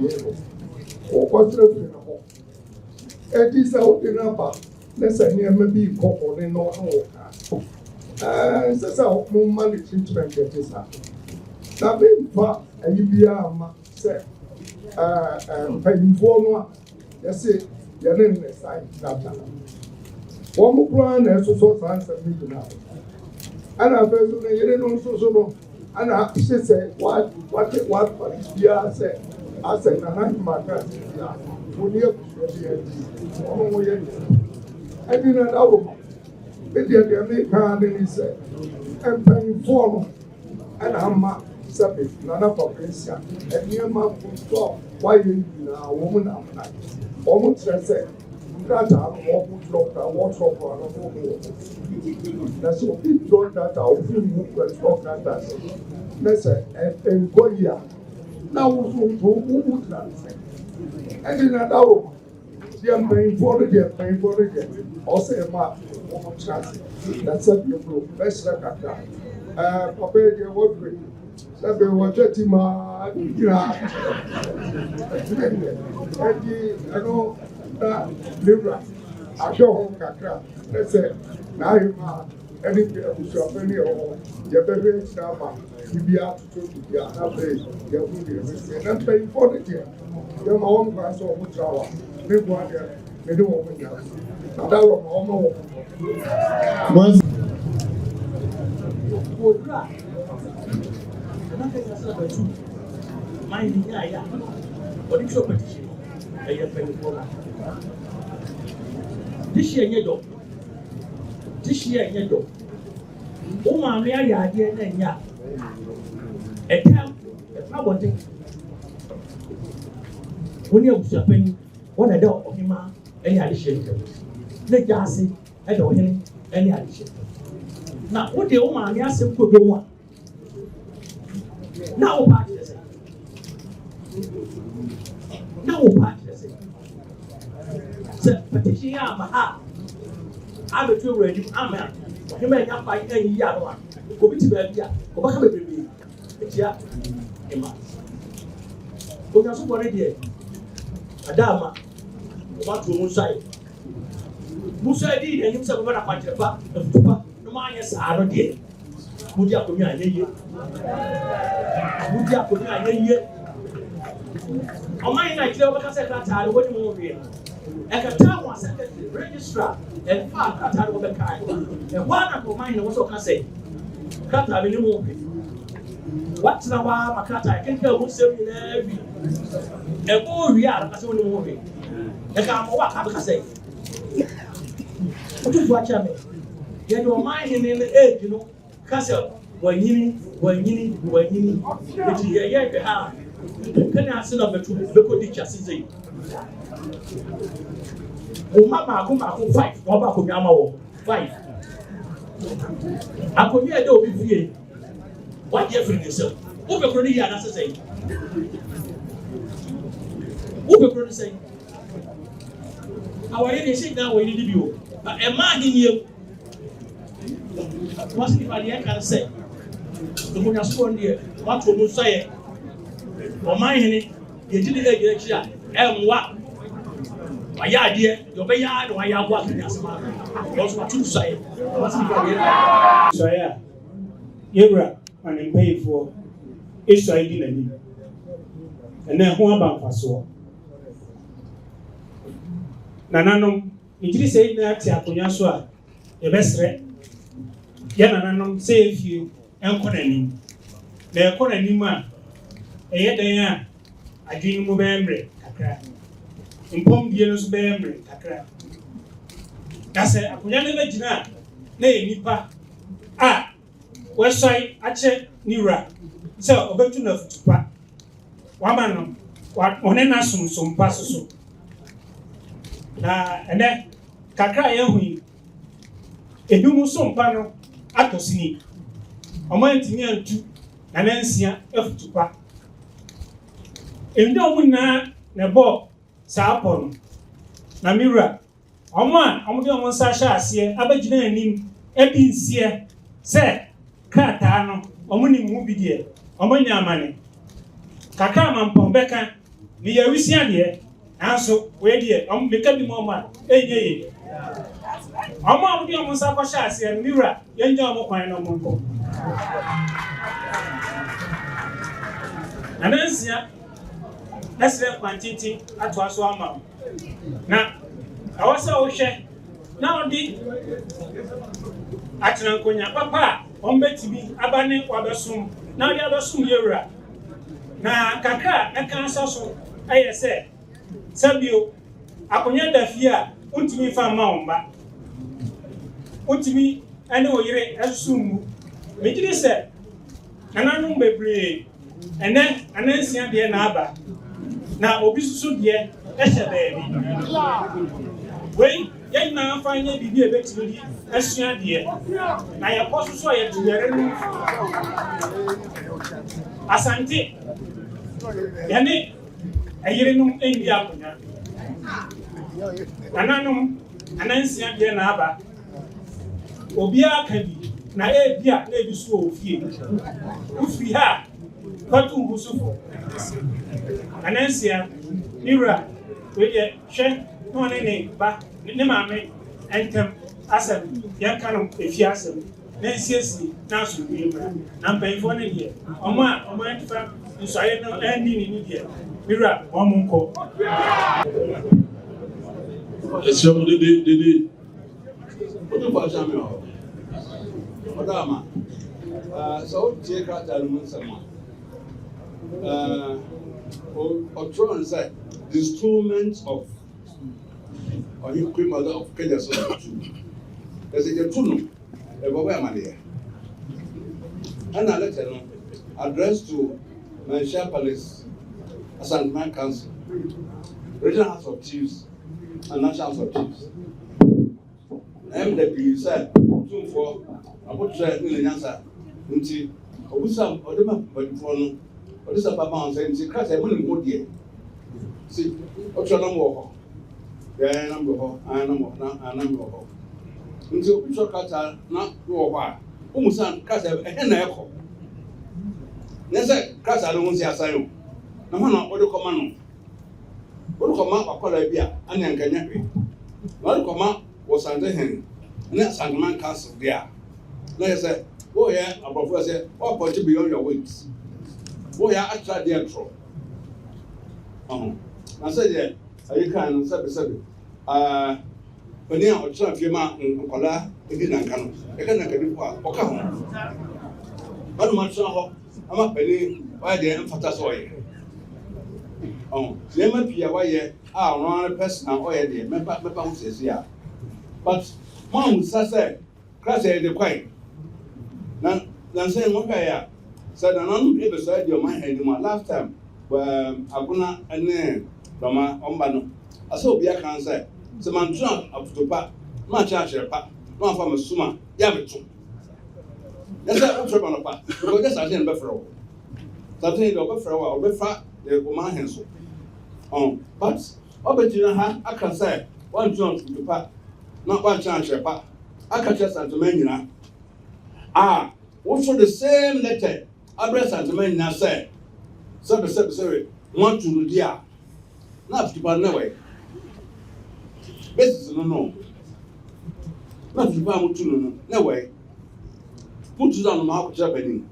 Or what's the thing? It is out in a bar. Let's say, maybe couple in no more. That's how more money to make it is. Now, being far, and you be a say. Mpanyinfoɔ no a yɛsɛ yɛne ne side data wɔn mo kura na ɛsoso saa nsɛm yi gyina ɛna afei so na yɛne no nsoso no ɛna ahyɛ sɛ wate biara sɛ asɛ nana maka biara wɔn yɛ kusua bi ɛdi wɔn mo yɛ ɛdi na dawo mo ɛdi ɛdi ɛmi kaa ne ni sɛ mpanyinfoɔ no ɛna ama sɛbi nana papa nsia ɛnìyɛnma nso wayɛ nyinaa wɔn na amuna wɔn kyerɛ sɛ krataa no wɔn drɔp na wɔn drɔp na wɔn wɔ na sɛ obi drɔp data obi mu drɔp data sɛ na sɛ nkɔ yi a na wɔn so wɔn mu tena sɛ ɛdi na dawo deɛ mpanyinfoɔ no deɛ ɔsɛ ɛma wɔn tena sɛ na sɛ bi eburo bɛhyerɛ kakra papa yɛ deɛ wɔdure. Sabe what you ma I know that Libra. I show home Kakra. Let's say now you are any shop any or your baby stammer. You be out to be a happy. You're going to pay for it here. You're my own class or Mutrawa. Live one year. They don't open your house. And that was Mine, yeah. What is your petition? This year, you do. This year, you do. Oh, my, I idea, and ya. A town, a power thing. When you are penny, one a dog of him, any addition. Let Jassy, I don't hear any addition. Now, what the old man asked him could go on. Now, party the same. Now, party the same. Petition, I'm a half. I'm a two ready, I'm a. You may not find any young one. Go to bed, yeah. Go back to baby. It's ya. Emma. Go to somebody there. Adama. What to Musai? Musai did, and himself about a punch of back. No man, yes, I don't get. Would you have to me? I hear you. Would you have to me? I hear you. On my night, I said that I don't want to at the time was secretary, registrar, and fact that I was the kind. And one of mine was also say, Cut a minimum. What's now, Macata? I can tell who's every and more real as only movie. And I'm what I say. What is what you you know, mine in the age, you know, Castle, when you, which is a year behind. Can I send up the local teachers? Mama, come 5. Waba come yama 5. I come here do be free. What you free yourself? Who be free here? That's say. Who be free say? Our lady say now we need you. But a man in you. What's the idea can say? The one that's one here. What will you say? Or Manhene, you didn't get here. And what? My idea, your bay yard, or I am walking as a man. What's what you say? What's the idea? So, yeah, you're and pay for it's ideally. And then who about Faso? Nananum, it is saying that Yakunyaswa, the best red. Yananum save you and Conani. They are Conani man. A yet they are. I dream of Embre, Kakra. Impom Dienos Bembre, Kakra. That's it. I never deny. Nay, Nipa. Ah, West side, I check Nira. So, about to know to pack. Wamano, what on an assume some passes. And then Kakra Yahui. A human son panel at the city. A man to me and two, and Nsia F to pack. If no one na Bob Sapon Namira, on one, I'm going to Sasha here, Abajina and him, Epping Sia, say, Catano, or winning movie dear, or money money. Kakam and Pombeka, me a Russian here, and so, where dear, I'm becoming more man, eh? I'm going to be on Sapasha and Mira, young Jamo no Monko. And Nsia. That's the quantity at Waswama. Now, I was so sure. Now, the Atlanconia Papa, on Betty, Abane, Wabasum, now the other Sum Yura. Now, Kaka, I can't so. I say, Sabio, Aponia da Fia, Untimi Famamba. Untimi, I know you're as soon. Major said, and I don't be brave. And then Nsia the Naba. Now, Obisu dear, Esha baby. Wait, yet now find a baby a bit to the Esha dear. Now, your apostle saw it to the Asante. Yanni, a year in the Apuna. Ananum, Nsia dear Naba. Obia can be, now, a dear lady so few. If we have, what to Musufu. Nsia, Nira, with a shen, no name, but Nimame, and come as a young kind of a fiasco. Nsia, now should be I'm paying for a year. On my family, so I know ending in India. Mira, one more call. So, did what about Samuel? Madama, so take out the room someone. Or try and say the instruments of or equipment of Kenyasi. There's a tune about where I'm here. And I let addressed to Nsia Palace, Asantehene Council. Regional House of Chiefs and National House of Chiefs. MW said, 2 for a good track in the answer. Until Obusam or the map, but for no, or this about saying, she cast a winning good year. See, what's your number? Yeah, number of, I number of. Until we shall cut out not go a while. Umusan cast a hen echo. Nessa cast I don't see a sign. No one what do come on. What come up a color beer, and then can you? What come up was Asantehene, and that's Santaman Castle there. Like I said, oh yeah, above us, what point to beyond your wings? Oh yeah, I tried the intro. I said, yeah, you can say, when you are trying to mark in Kola, it didn't come. I can't get it for Okahon. But much so, I'm up penny, why the emphasis oil. Oh, there might be a way, one person oil there, Member says, yeah. But Mom said, Class the quiet. Then saying, what I said, an unable side your mind anymore last time, where Abuna and then Roma Ombano. I saw be a cancer. So man drunk up to pat, my charge a pat, one from a summa, Yavitum. That's a trouble on a pat, because that's I didn't buffer. Something of buffer or buffer the woman hands. But I can say, one drunk to pat, not one charge a pat. I can just at the menu. Also the same letter, address at the menu said, sorry, want to do dear. Not to put no way. This is no. Not to put no way. Put it on the market Japanese.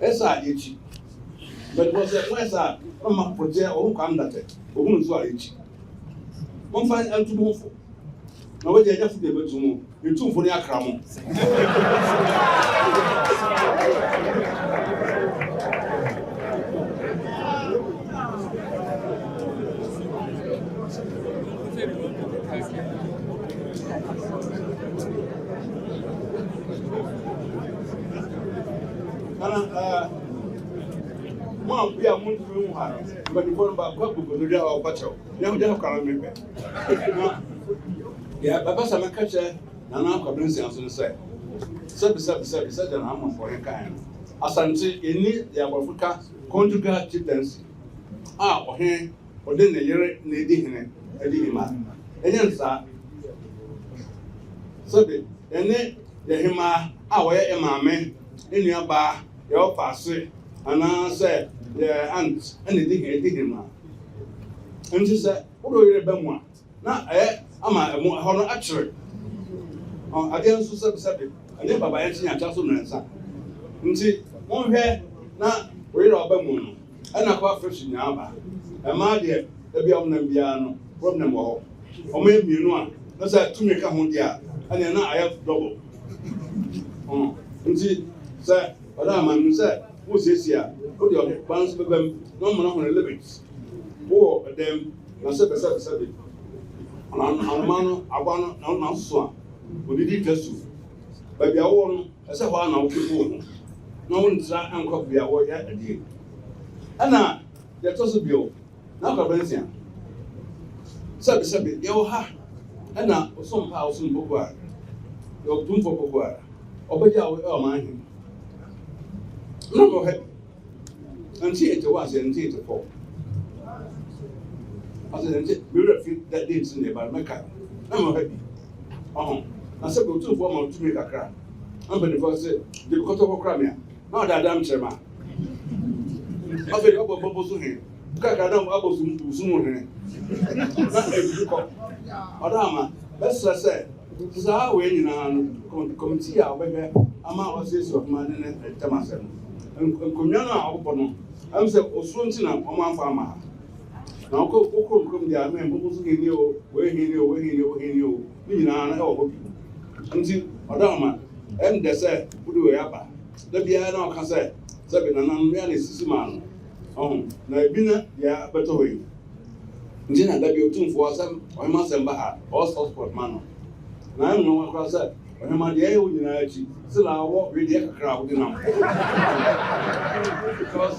S.I.H. But it was a place from my project or come that it. Woman's watch. One find out to move. Now, what they have to be able to move. You're too for the Akram. Mom, we are moving through her, but the phone about what we could do our patrol. Now, they have come and yeah, but I'm a catcher, and I'm going to say, said, and I'm for a kind. Asante in the Africa conjugal chieftaincy. Or him, or then the year needing a dima. And yes, sir. So, and then the hima, our mammy, in your bar, your passy, and I said, the aunt, anything I did him. And she said, what do you remember? Now, I'm a honor actually. I didn't say, I never buy anything at Jason. And see, one hair, now we're Opemsuo, and I quite fresh in Yaba. And my dear, the Biam Piano, problem all. Or maybe you know, that's a 2 make a hondia, and then I have double. And see, sir, but I'm said, who says here, put your balance with them, no more on the limits. Or them, I said, I'm man, I want not so. We did just to. But your own, as a one of people. No one try and copy our yet a deal. And now, there was a bill. Now, Kwabena. Sabi, you ha. And now, some house in Bogua. Your tomb for Bogua. Obey our mind. No go ahead. And see it was and see it for. I said, we refute that dates in the Barmaca. I'm happy. I said, go 2 for to make a crack. I'm the first, the Kotopo Cramia. Not that damn chairman. I said, I'll bubble to him. Kakadam Abos to soon. Not every cop. Madama, that's what I said. This is how we in committee. I'm out of Manhene and Tamasen. And Kunyana Opono. I'm saying, Osuntina, Oman Farmer. Now, come there, men, who's in you, where he knew, me, and I hope. Until Madama, and they said, who do we have? The piano can say, 7 and really 6 man. Nabina, yeah, better way. Then I be tuned for some, I must embark, all sorts of man. Now I know what I said. When I'm the air, you still I walk with the crowd, you know. Because,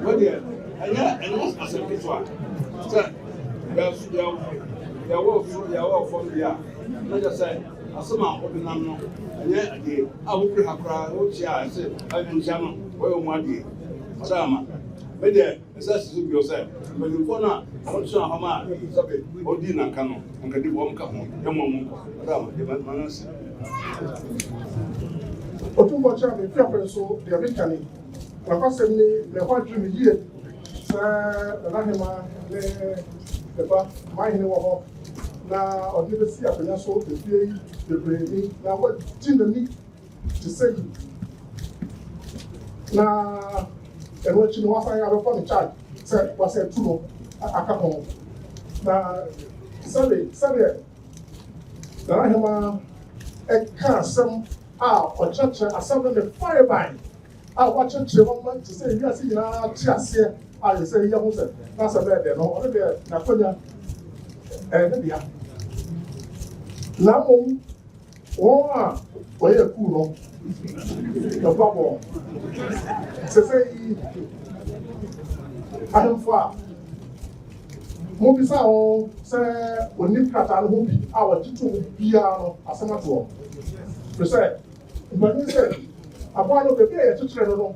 what dear, and that's as a picture. yɛwɔ fam bi a na kyɛ sɛ asɛm a wobɛnam no ɛnyɛ adeɛ a wofiri ha koraa wokyia a ɛsɛ nkyia no wɔyɛ mu adeɛ ɔdɛ ama mɛdeɛ ɛsɛ si so bio sɛ mpanimfoɔ no a wɔtwe ahɔm a sɛbe ɔdi nanka no anka de wɔm ka ho yɛmmɔ mu nkɔ ɔdɛ ama deɛ mana se Otumbo cha me fi apɛ so deɛ meka ne nakwasɛm ne na ɛhɔ adwene me yie sɛ nanahema ne ɛba Manhene wɔ hɔ na ɔde bɛsi akonnwa so efie yi bebree ni na wɔgye n'ani te sɛ yi na ɛno akyi no wasan abɛbɔ ne charge sɛ wasɛ tu no aka ho na sɛdeɛ nanahema ɛka asɛm a ɔkyerɛkyerɛ asɛm no ne fireban a wakyerɛkyerɛ wɔn ma te sɛ ewiase nyinaa te aseɛ a yɛ sɛ yɛ ho sɛ n'asɛm bɛyɛ dɛ no ɔno deɛ n'akonnwa ne dea na mmom wɔn a wɔyɛ kuu no ɛboa wɔn te sɛ yi ahemfo a mobisa wɔn sɛ onim krataa no ho bi a wɔgyegye wɔn biara no asɛm ato wɔn firi sɛ mpanyin sɛ aboa no beebi a yɛkyekyere no no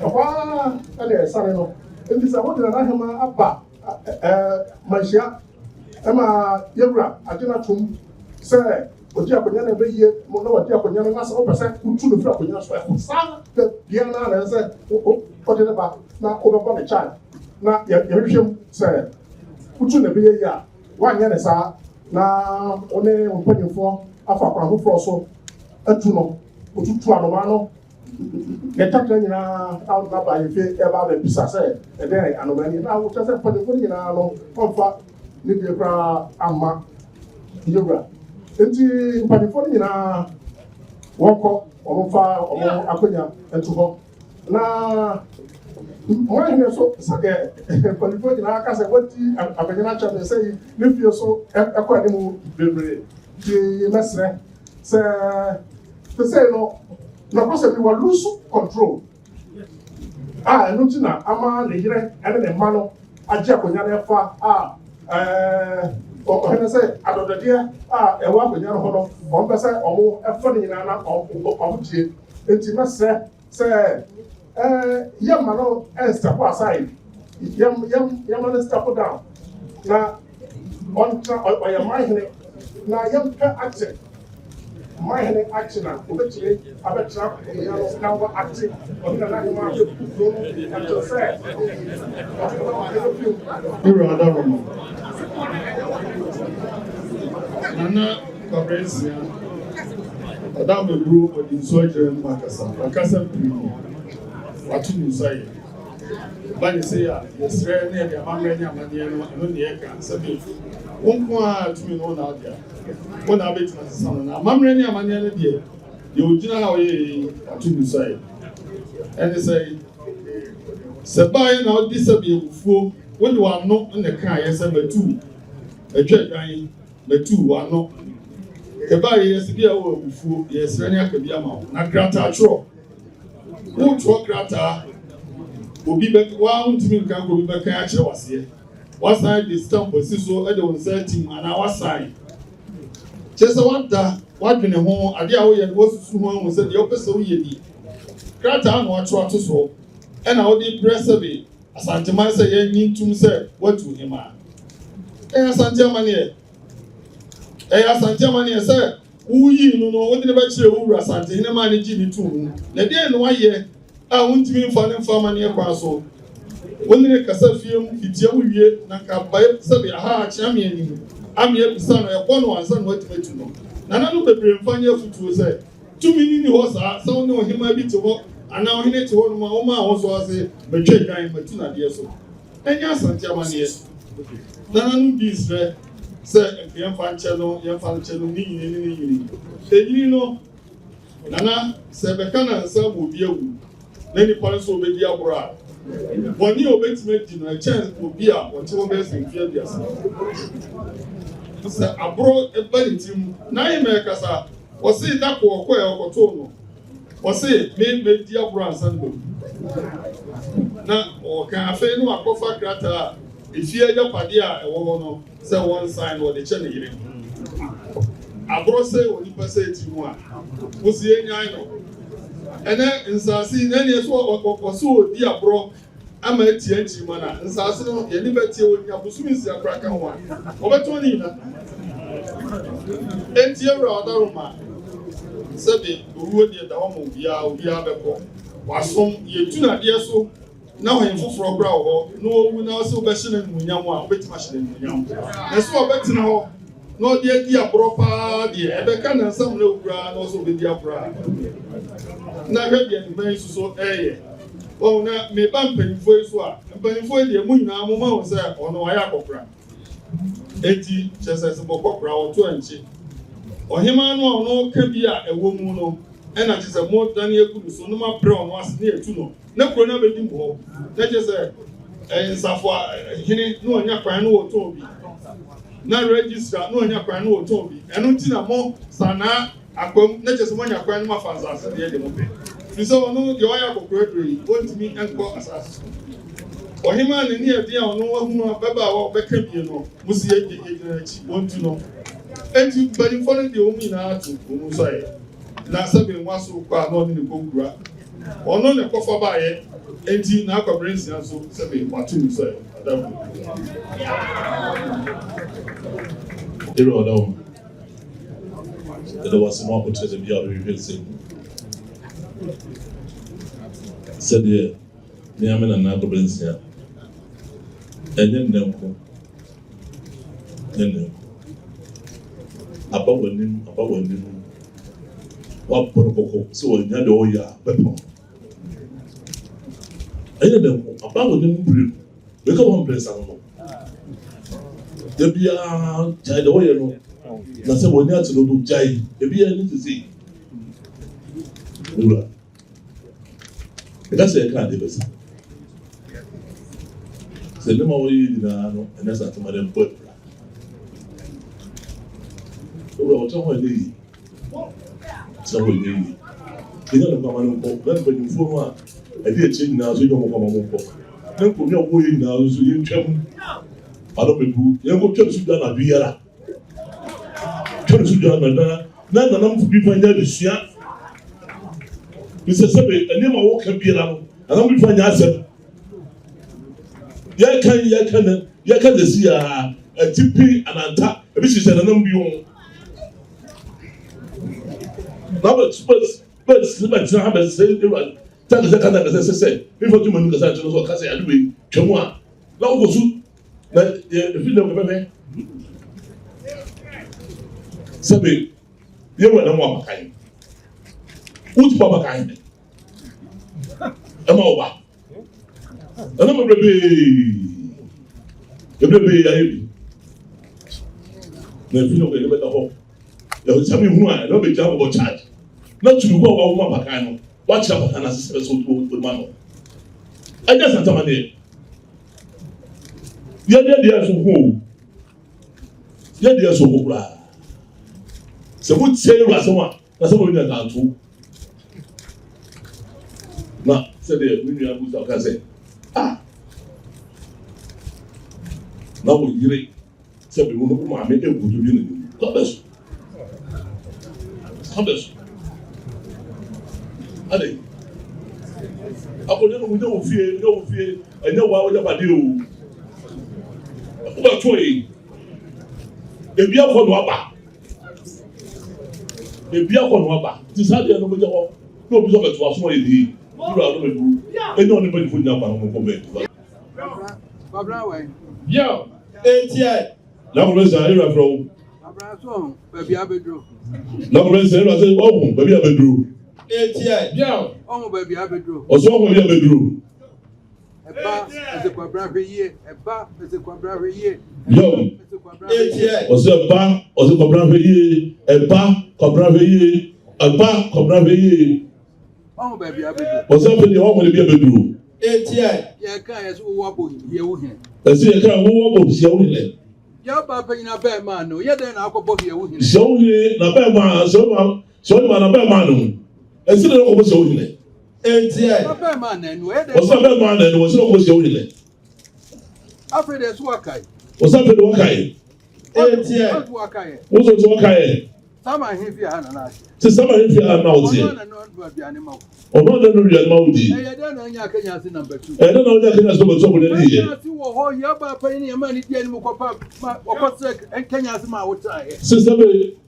ɛhɔ a ɛna ɛsane no nti sɛ wode nanahema aba manhyia ɛma yɛwura agye no atom sɛ ɔgye akonnwa no ɛbɛyie mu na wɔde akonnwa no na sɛ wopɛ sɛ wotu no firi akonnwa so ɛho saa bia no ana sɛ wode ne ba na wobɛbɔ ne charge na yɛhwehwɛ mu sɛ wotu no ɛbɛyɛ yi a woanyɛ ne saa na wo ne mpanyimfoɔ afa akwan foforɔ so atu no wotutu anoma no yɛtakra nyinaa naba yɛfie ɛba abɛbisa sɛ ɛdɛn anoma ni na wokyɛ sɛ mpanyimfoɔ no nyinaa no ɔmfa ne deɛ koraa amma yɛwura nti mpanyimfoɔ no nyinaa wɔkɔ ɔmfa ɔmo akonnwa nto hɔ na Manhene so sɛ mpanyimfoɔ nyinaa ka sɛ wɔati abanyina kyɛ ne sɛ ne fie so ɛkɔ anim bebree nti mɛsrɛ sɛ te sɛ no nakwasɛm bi wɔ lose control a ɛno nti na ama ne yere ɛne ne mma no agye akonnwa no ɛfa a ɔhene sɛ adɔdɔdeɛ a ɛwɔ akonnwa no hɔ no ɔmpɛ sɛ ɔmo ɛfa ne nyinaa na ɔmo tie nti mɛsrɛ sɛ yɛmma no ɛnstɛpo aside yɛmma no stɛpo down na ɔntra ɔyɛ Manhene na yɛmpɛ akyɛ Manhene akyɛ na obɛkyerɛ abɛkyerɛ akonnwa no na wɔ akyɛ ɔhene nanahema abɛkuro no ɛkyɛ sɛ Ewura Adaroma Nana Kwabena Adam Ebro ɔde nsuo agyerɛ no akasa pii watu ne nsa yɛ ba ne sɛ a yɛsrɛ ne yɛde amammerɛ ne amanneɛ no ɛno ne yɛka sɛ bi wo nko a tumi no wo na ade a wo na wobɛtumi asesa no na amammerɛ ne amanneɛ no deɛ deɛ ɔgyina a ɔyɛ watu ne nsa yɛ ɛne sɛ baeɛ na wode sɛ bi awufuo wode w'ano ne kaeɛ sɛ matu atwa adwan matu w'ano ɛbaeɛ yɛsɛ bi a wɔ awufuo yɛsrɛ ne aka bi ama wo na krataa twerɛ wotwerɛ krataa obi waa ntumi nka obi bɛka akyerɛ waseɛ wasan de stamp asi so de wo nsa atim anaa wasan kyerɛ sɛ wada wadwene ho adeɛ a woyɛ no wasusu ho ahu sɛ deɛ wopɛ sɛ woyɛ di krataa na watwerɛ ato so ɛna wode brɛ sɛ bi asanteman sɛ yɛnyi ntum sɛ watu hema ɛyɛ asante amaneɛ sɛ woyi no no wode ne bɛkyerɛ wo wura Asantehene ma ne gye ne to mu na deɛ no wayɛ a wontumi mfa ne mfa amaneɛ kwan so wone ne kasa fie mu fitia wo wie na nka bae sɛbe aha akyea me anim amea bisa no ɛkɔ no ansa na watumi atu no nana no bebree mfa nyɛ afotuo sɛ tumi ni hɔ saa sɛ wo ne ɔhema bi te hɔ anaa ɔhene te hɔ no ma woma a wo so ase matwa dwan matu nadeɛ so ɛnyɛ asante amaneɛ nana no bi srɛ sɛ yɛmfa nkyɛ no ne nyini ɛnyini no nana sɛ bɛka na nsa ma obi awu na nipa nso obɛdi aboro a bɔne a obɛtumi adi no ɛkyɛn obi a wɔte hɔ bɛyɛ sɛ mfeɛ aduasa sɛ aboro ba ne tirim na ayɛ mɛ kasa wɔse da kɔ ɔkɔ ɛ ɔkɔtoo no wɔse mɛdi aboro ansa no bɛwu na ɔka afei no akɔfa krataa if you are padia, a woman, say one sign or the channel. I brought say when you pass it to one. Was the end I know. And then in Sassi, then yes, what so dear bro. I'm a TNT man, and Sasso, you never tell when you have to crack on one. Over 20. And here are other woman. Sabi, who would the home we are before. Was from you do not dear so. Now I'm for a brow, no one else will be seen in Yama, wait machine in Yam. And so I bet now, no dear proper, dear, Ebekan and some little ground also with their bra. Now, and very so, eh. Oh, now, me bumping for his work, but for the moon, now, Mamma was there on Oyakopra. 80 just as a Bokopra or 20. Or him, I know, no, can be a woman, and that is a more than a good, so no more brown was near to know. No, for never do more. That is a Safwa, he no, your crying or Toby. Now register, no, your crying or Toby. And until more, Sana, I come, not just when your grandma fans are the end of it. You saw no, the oil of gregory, went to me and call us. Or him and near dear, no one who are Baba or Beckham, you know, was the want to know. And you, but in front of the woman now to Musai. Now, something was so quite not in the book. Or no, the coffer by it, 18 now brings and so 7 or 2 say. There was some opportunity to be revealed. Said the Niaman and Nago Nsia. And then them. About when him. What protocol? So in the Oya, Pepper. I know them about when him. We go one place. I don't know. There be a child away. No, that's when you have to do Jai. There be anything to see. That's a kind of person. Say, no more you know, and that's not to my them put. Oh, someone need. Someone need. You know, the common book, then when you form a dear change now, so you don't come on book. Then put your way now, so you come. I don't know, you go to Sudan, a beer. To Sudan, none of people in the Nsia. Mr. Sebe, a name of walk and be around, and I'm going to answer. Yakan the sea, a tippy and anta, a business and a number you. But Hammond said, tell the second as I said, before 2 minutes, I don't know what I say, I do. Chumwa, now go soon. If you don't remember, Sebe, you were no more kind. Who's Papa kind? I'm over. And I'm a baby. The baby, I the film will never home. There was something who I don't be job about charge. Not to go over Papa kind. Watch out and as a special with Mano. I just have some idea. Yet, so who? Yet, so who? So, would say, Rasawa, that's what we are to. Now, said the Union of say, ah, now we hear it. Said we will not make a good union. God bless you. God bless you. Are they? We don't fear, and know why we never do. About 20. If you are for Waba, if you are for Waba, this is how they are not going no, because of what's more in the I don't anybody put down on comment. Yo, ATI. Now, let's say, I'm from Baby Abedro. now, let's say, oh, baby, I bedroom. ATI. Yo, oh, baby Abedro. Or so, baby, I bedroom. A bar is a quadrant year, a bar is a quadrant year. Yo, ATI. or so, a bar, or so, a bar, a bar, Oh, baby, I bet. What's up in the home will be a bedroom? ATI. Yeah, guys, who wobble here. I see a car who wobbles showing. Yeah, Papa in a bear man, no, yeah, then I'll go here with him. Showing a bear man, show man a bear man. I see the almost showing it. ATI. A bear man, and where was a bear man and was almost showing it. After the Swakai. What's up with the Wakai? What's the Wakai? Some are here and I. To some of you are now here. Or not the Maudi. I don't know Kenyasi number 2. I don't know that Kenyasi number 2 with the year. Sister,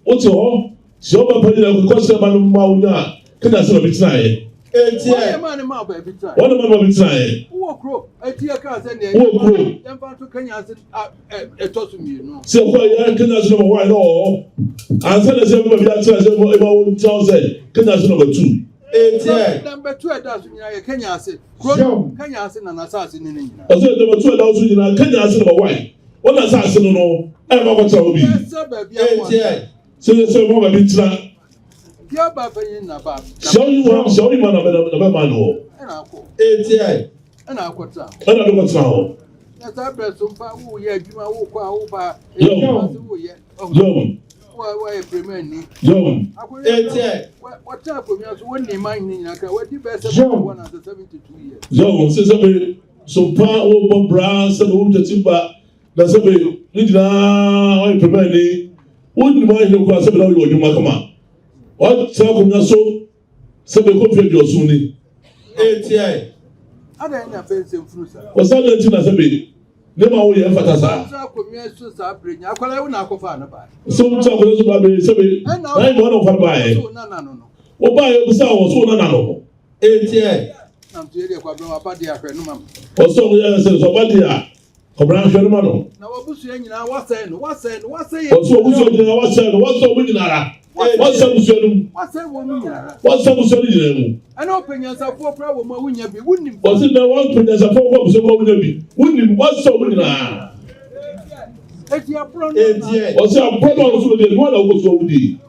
what's your Shoba Payne Costa Mauna? Kenyasi of its night. One of my baby trying. Who crow? A tear cast and then to Kenyasi to me. So, why Kenyasi number 1 or answer the same way that own child said, Kenyasi number 2. Number 2 doesn't Kenyasi. Kenyasi and assassin in India. I said number 2 also in Kenyasi number 1. What assassin no? I'm not going to be. So, the same woman be trying. Show you man of the man. And I'll quote out. And I don't want now. That's our best so far. Oh, yeah, you are over. Why a premier? What type of yours wouldn't mind? What you best one after 72 years? Yo, says so power brass and old timber. That's a bit. I prepare. Wouldn't mind you cross about you, Makama. What Sakum so? Seven confident your Sunni. I don't have pencil fruit. Was that as a bit? Never we have Fatasa. So, Sabi, and now I'm one of her by. Oh, by yourself was one another. I'm telling you, Kwabena, or so says Abadia. Cobran Shermano. Now, what's saying? What's saying? What's up? An open yourself for problem when you be wouldn't. Was it the one thing as a four so wouldn't what's so winning? It's your problem. Was your problem with the one of was so deep?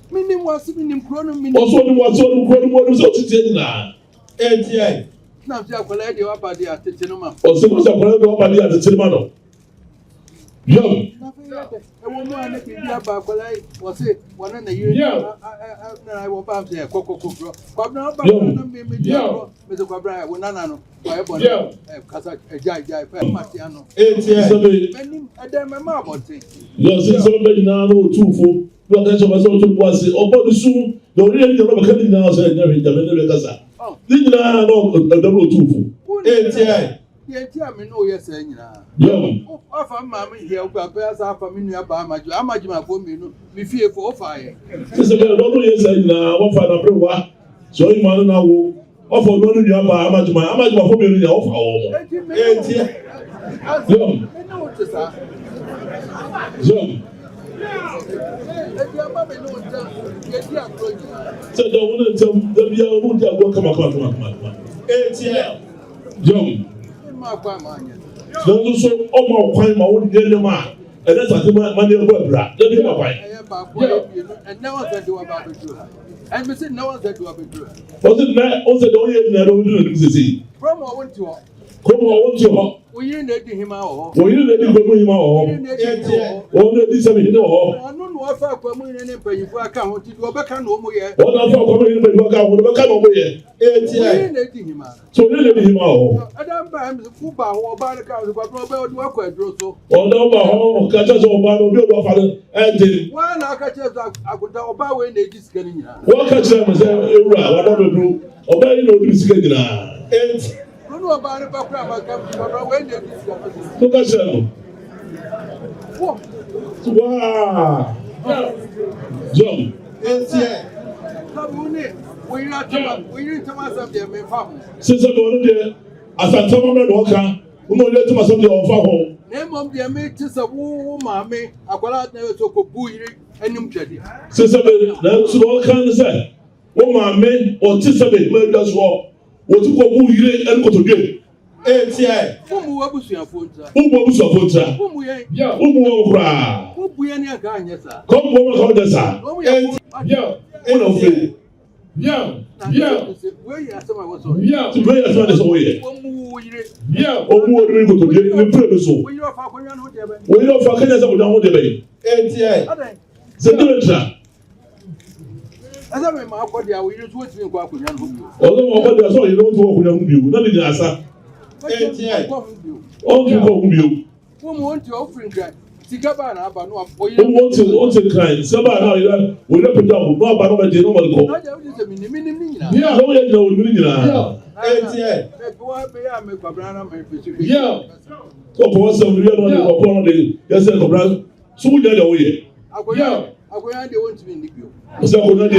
Meaning was meaning chrono. Also, what's all the what was also saying? Now, Jacoladi up at the cinema. Or so was a problem up at the cinema. Young. A woman was it 1 in a year? I will bounce there. Coco Mr. Kwabena, when Nano, a jai, Martiano. And then my mother thing. Yes, somebody now, 2 4. But that's what I was about the soon. The really never cutting now said, never Casa. Oh, didn't I know a double 2 4? Yet, I mean, oh, yes, young. Off a mamma here, but bears up a minute about my for me, be fear for fire. Yes, now, one for the brewer. So you want to know, offer no new about how much for me off our young. So the woman tell the young will come. Young. Don't so almost quite my own dear man, and that's what money of Webra. Let me know why. And no one said to about the and we said no one said to about the was it that also the only thing I don't do is from I went to come on, to we didn't him out. Well, you didn't go him out. Only this I mean, no. I don't know if I come in and pay you for account to go back and no more yet. What I thought coming in the account would have come over here. So you let him out. I don't buy him the football or buy the car, but no work with Drosso. Or no, catch us all by the father and why not catch us? I could tell about when they just getting here. What catch them and say, whatever do, obey no discussion. No about it, but when they discuss. Look at them. Wow. John. We didn't tell us of their main family. Since I'm going there, as I tell my walker, we will let myself the offer. Name of their mate is a woo, mammy. I call out never took a booey and him jetty. Since I'm all kind of say, oh, my men or Tisabet made us walk. What to go booey and go to get. Who was your phone? Who was your phone? Who will cry? Who be any again, yes, sir? Come on, hold us. Yeah. Where you are, someone was on. Yeah, to play as well as away. Yeah, or more we go to get in the premise. We are for Kenyasi without the bay. The as I remember, what they are, we just went to Kwabena. Although I saw you don't walk with you, not in the answer. Okay, go you. Who want your offering grant? Tikabana, but no, Who want to cry? Somebody will not put down. No, but nobody call. Yeah, how you know? Yeah. So for us, we are not going to yes, so we are away. Yeah. I'm going to want to be in the view. So I'm going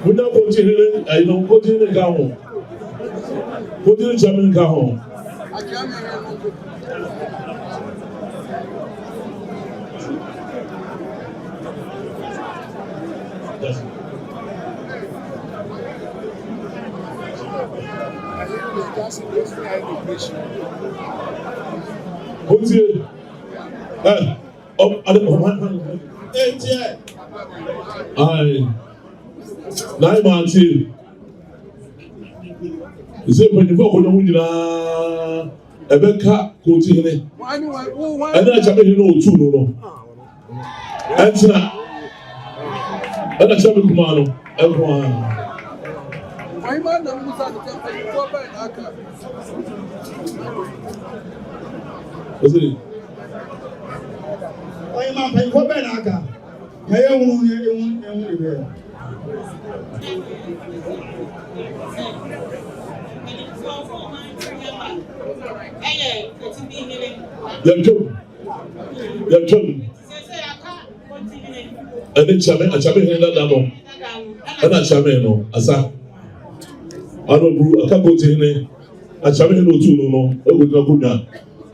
we now continue. I don't continue to go home. Continue to go home. Yes. Continue. Aye. 9 months. Is it when you go on the window? Ebeka Coutinho. And I tell you no two no. Answer. And I tell you Kumano. Everyone. My man, I'm going to go back. What's it? My man, I'm going back. I am and then Chame that damo. And I Chame no, Asa. I don't brew a couple to him. I Chame no two no, with no good now.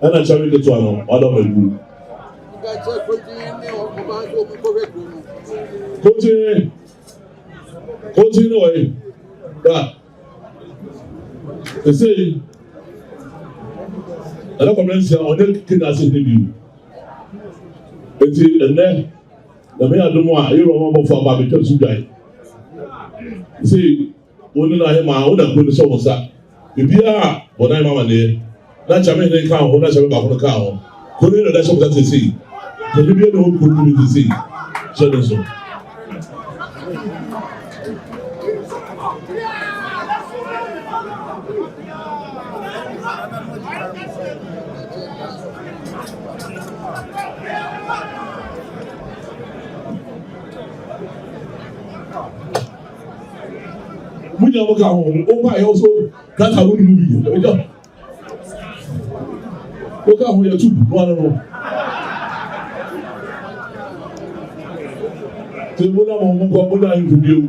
And I Chame the two no, I don't know. Continue. Yeah. They say, I don't comment on the Kenyasi review. And then the mayor don't want you remember for Ababio to die. See, when I am my own good so that if you are what I'm on there, that's a minute count, or that's a count. Couldn't that's what they see. Can you be able to see? So when you look at home, oh my, also that's how we move. Look at home, you're too. No. So when I'm going to interview.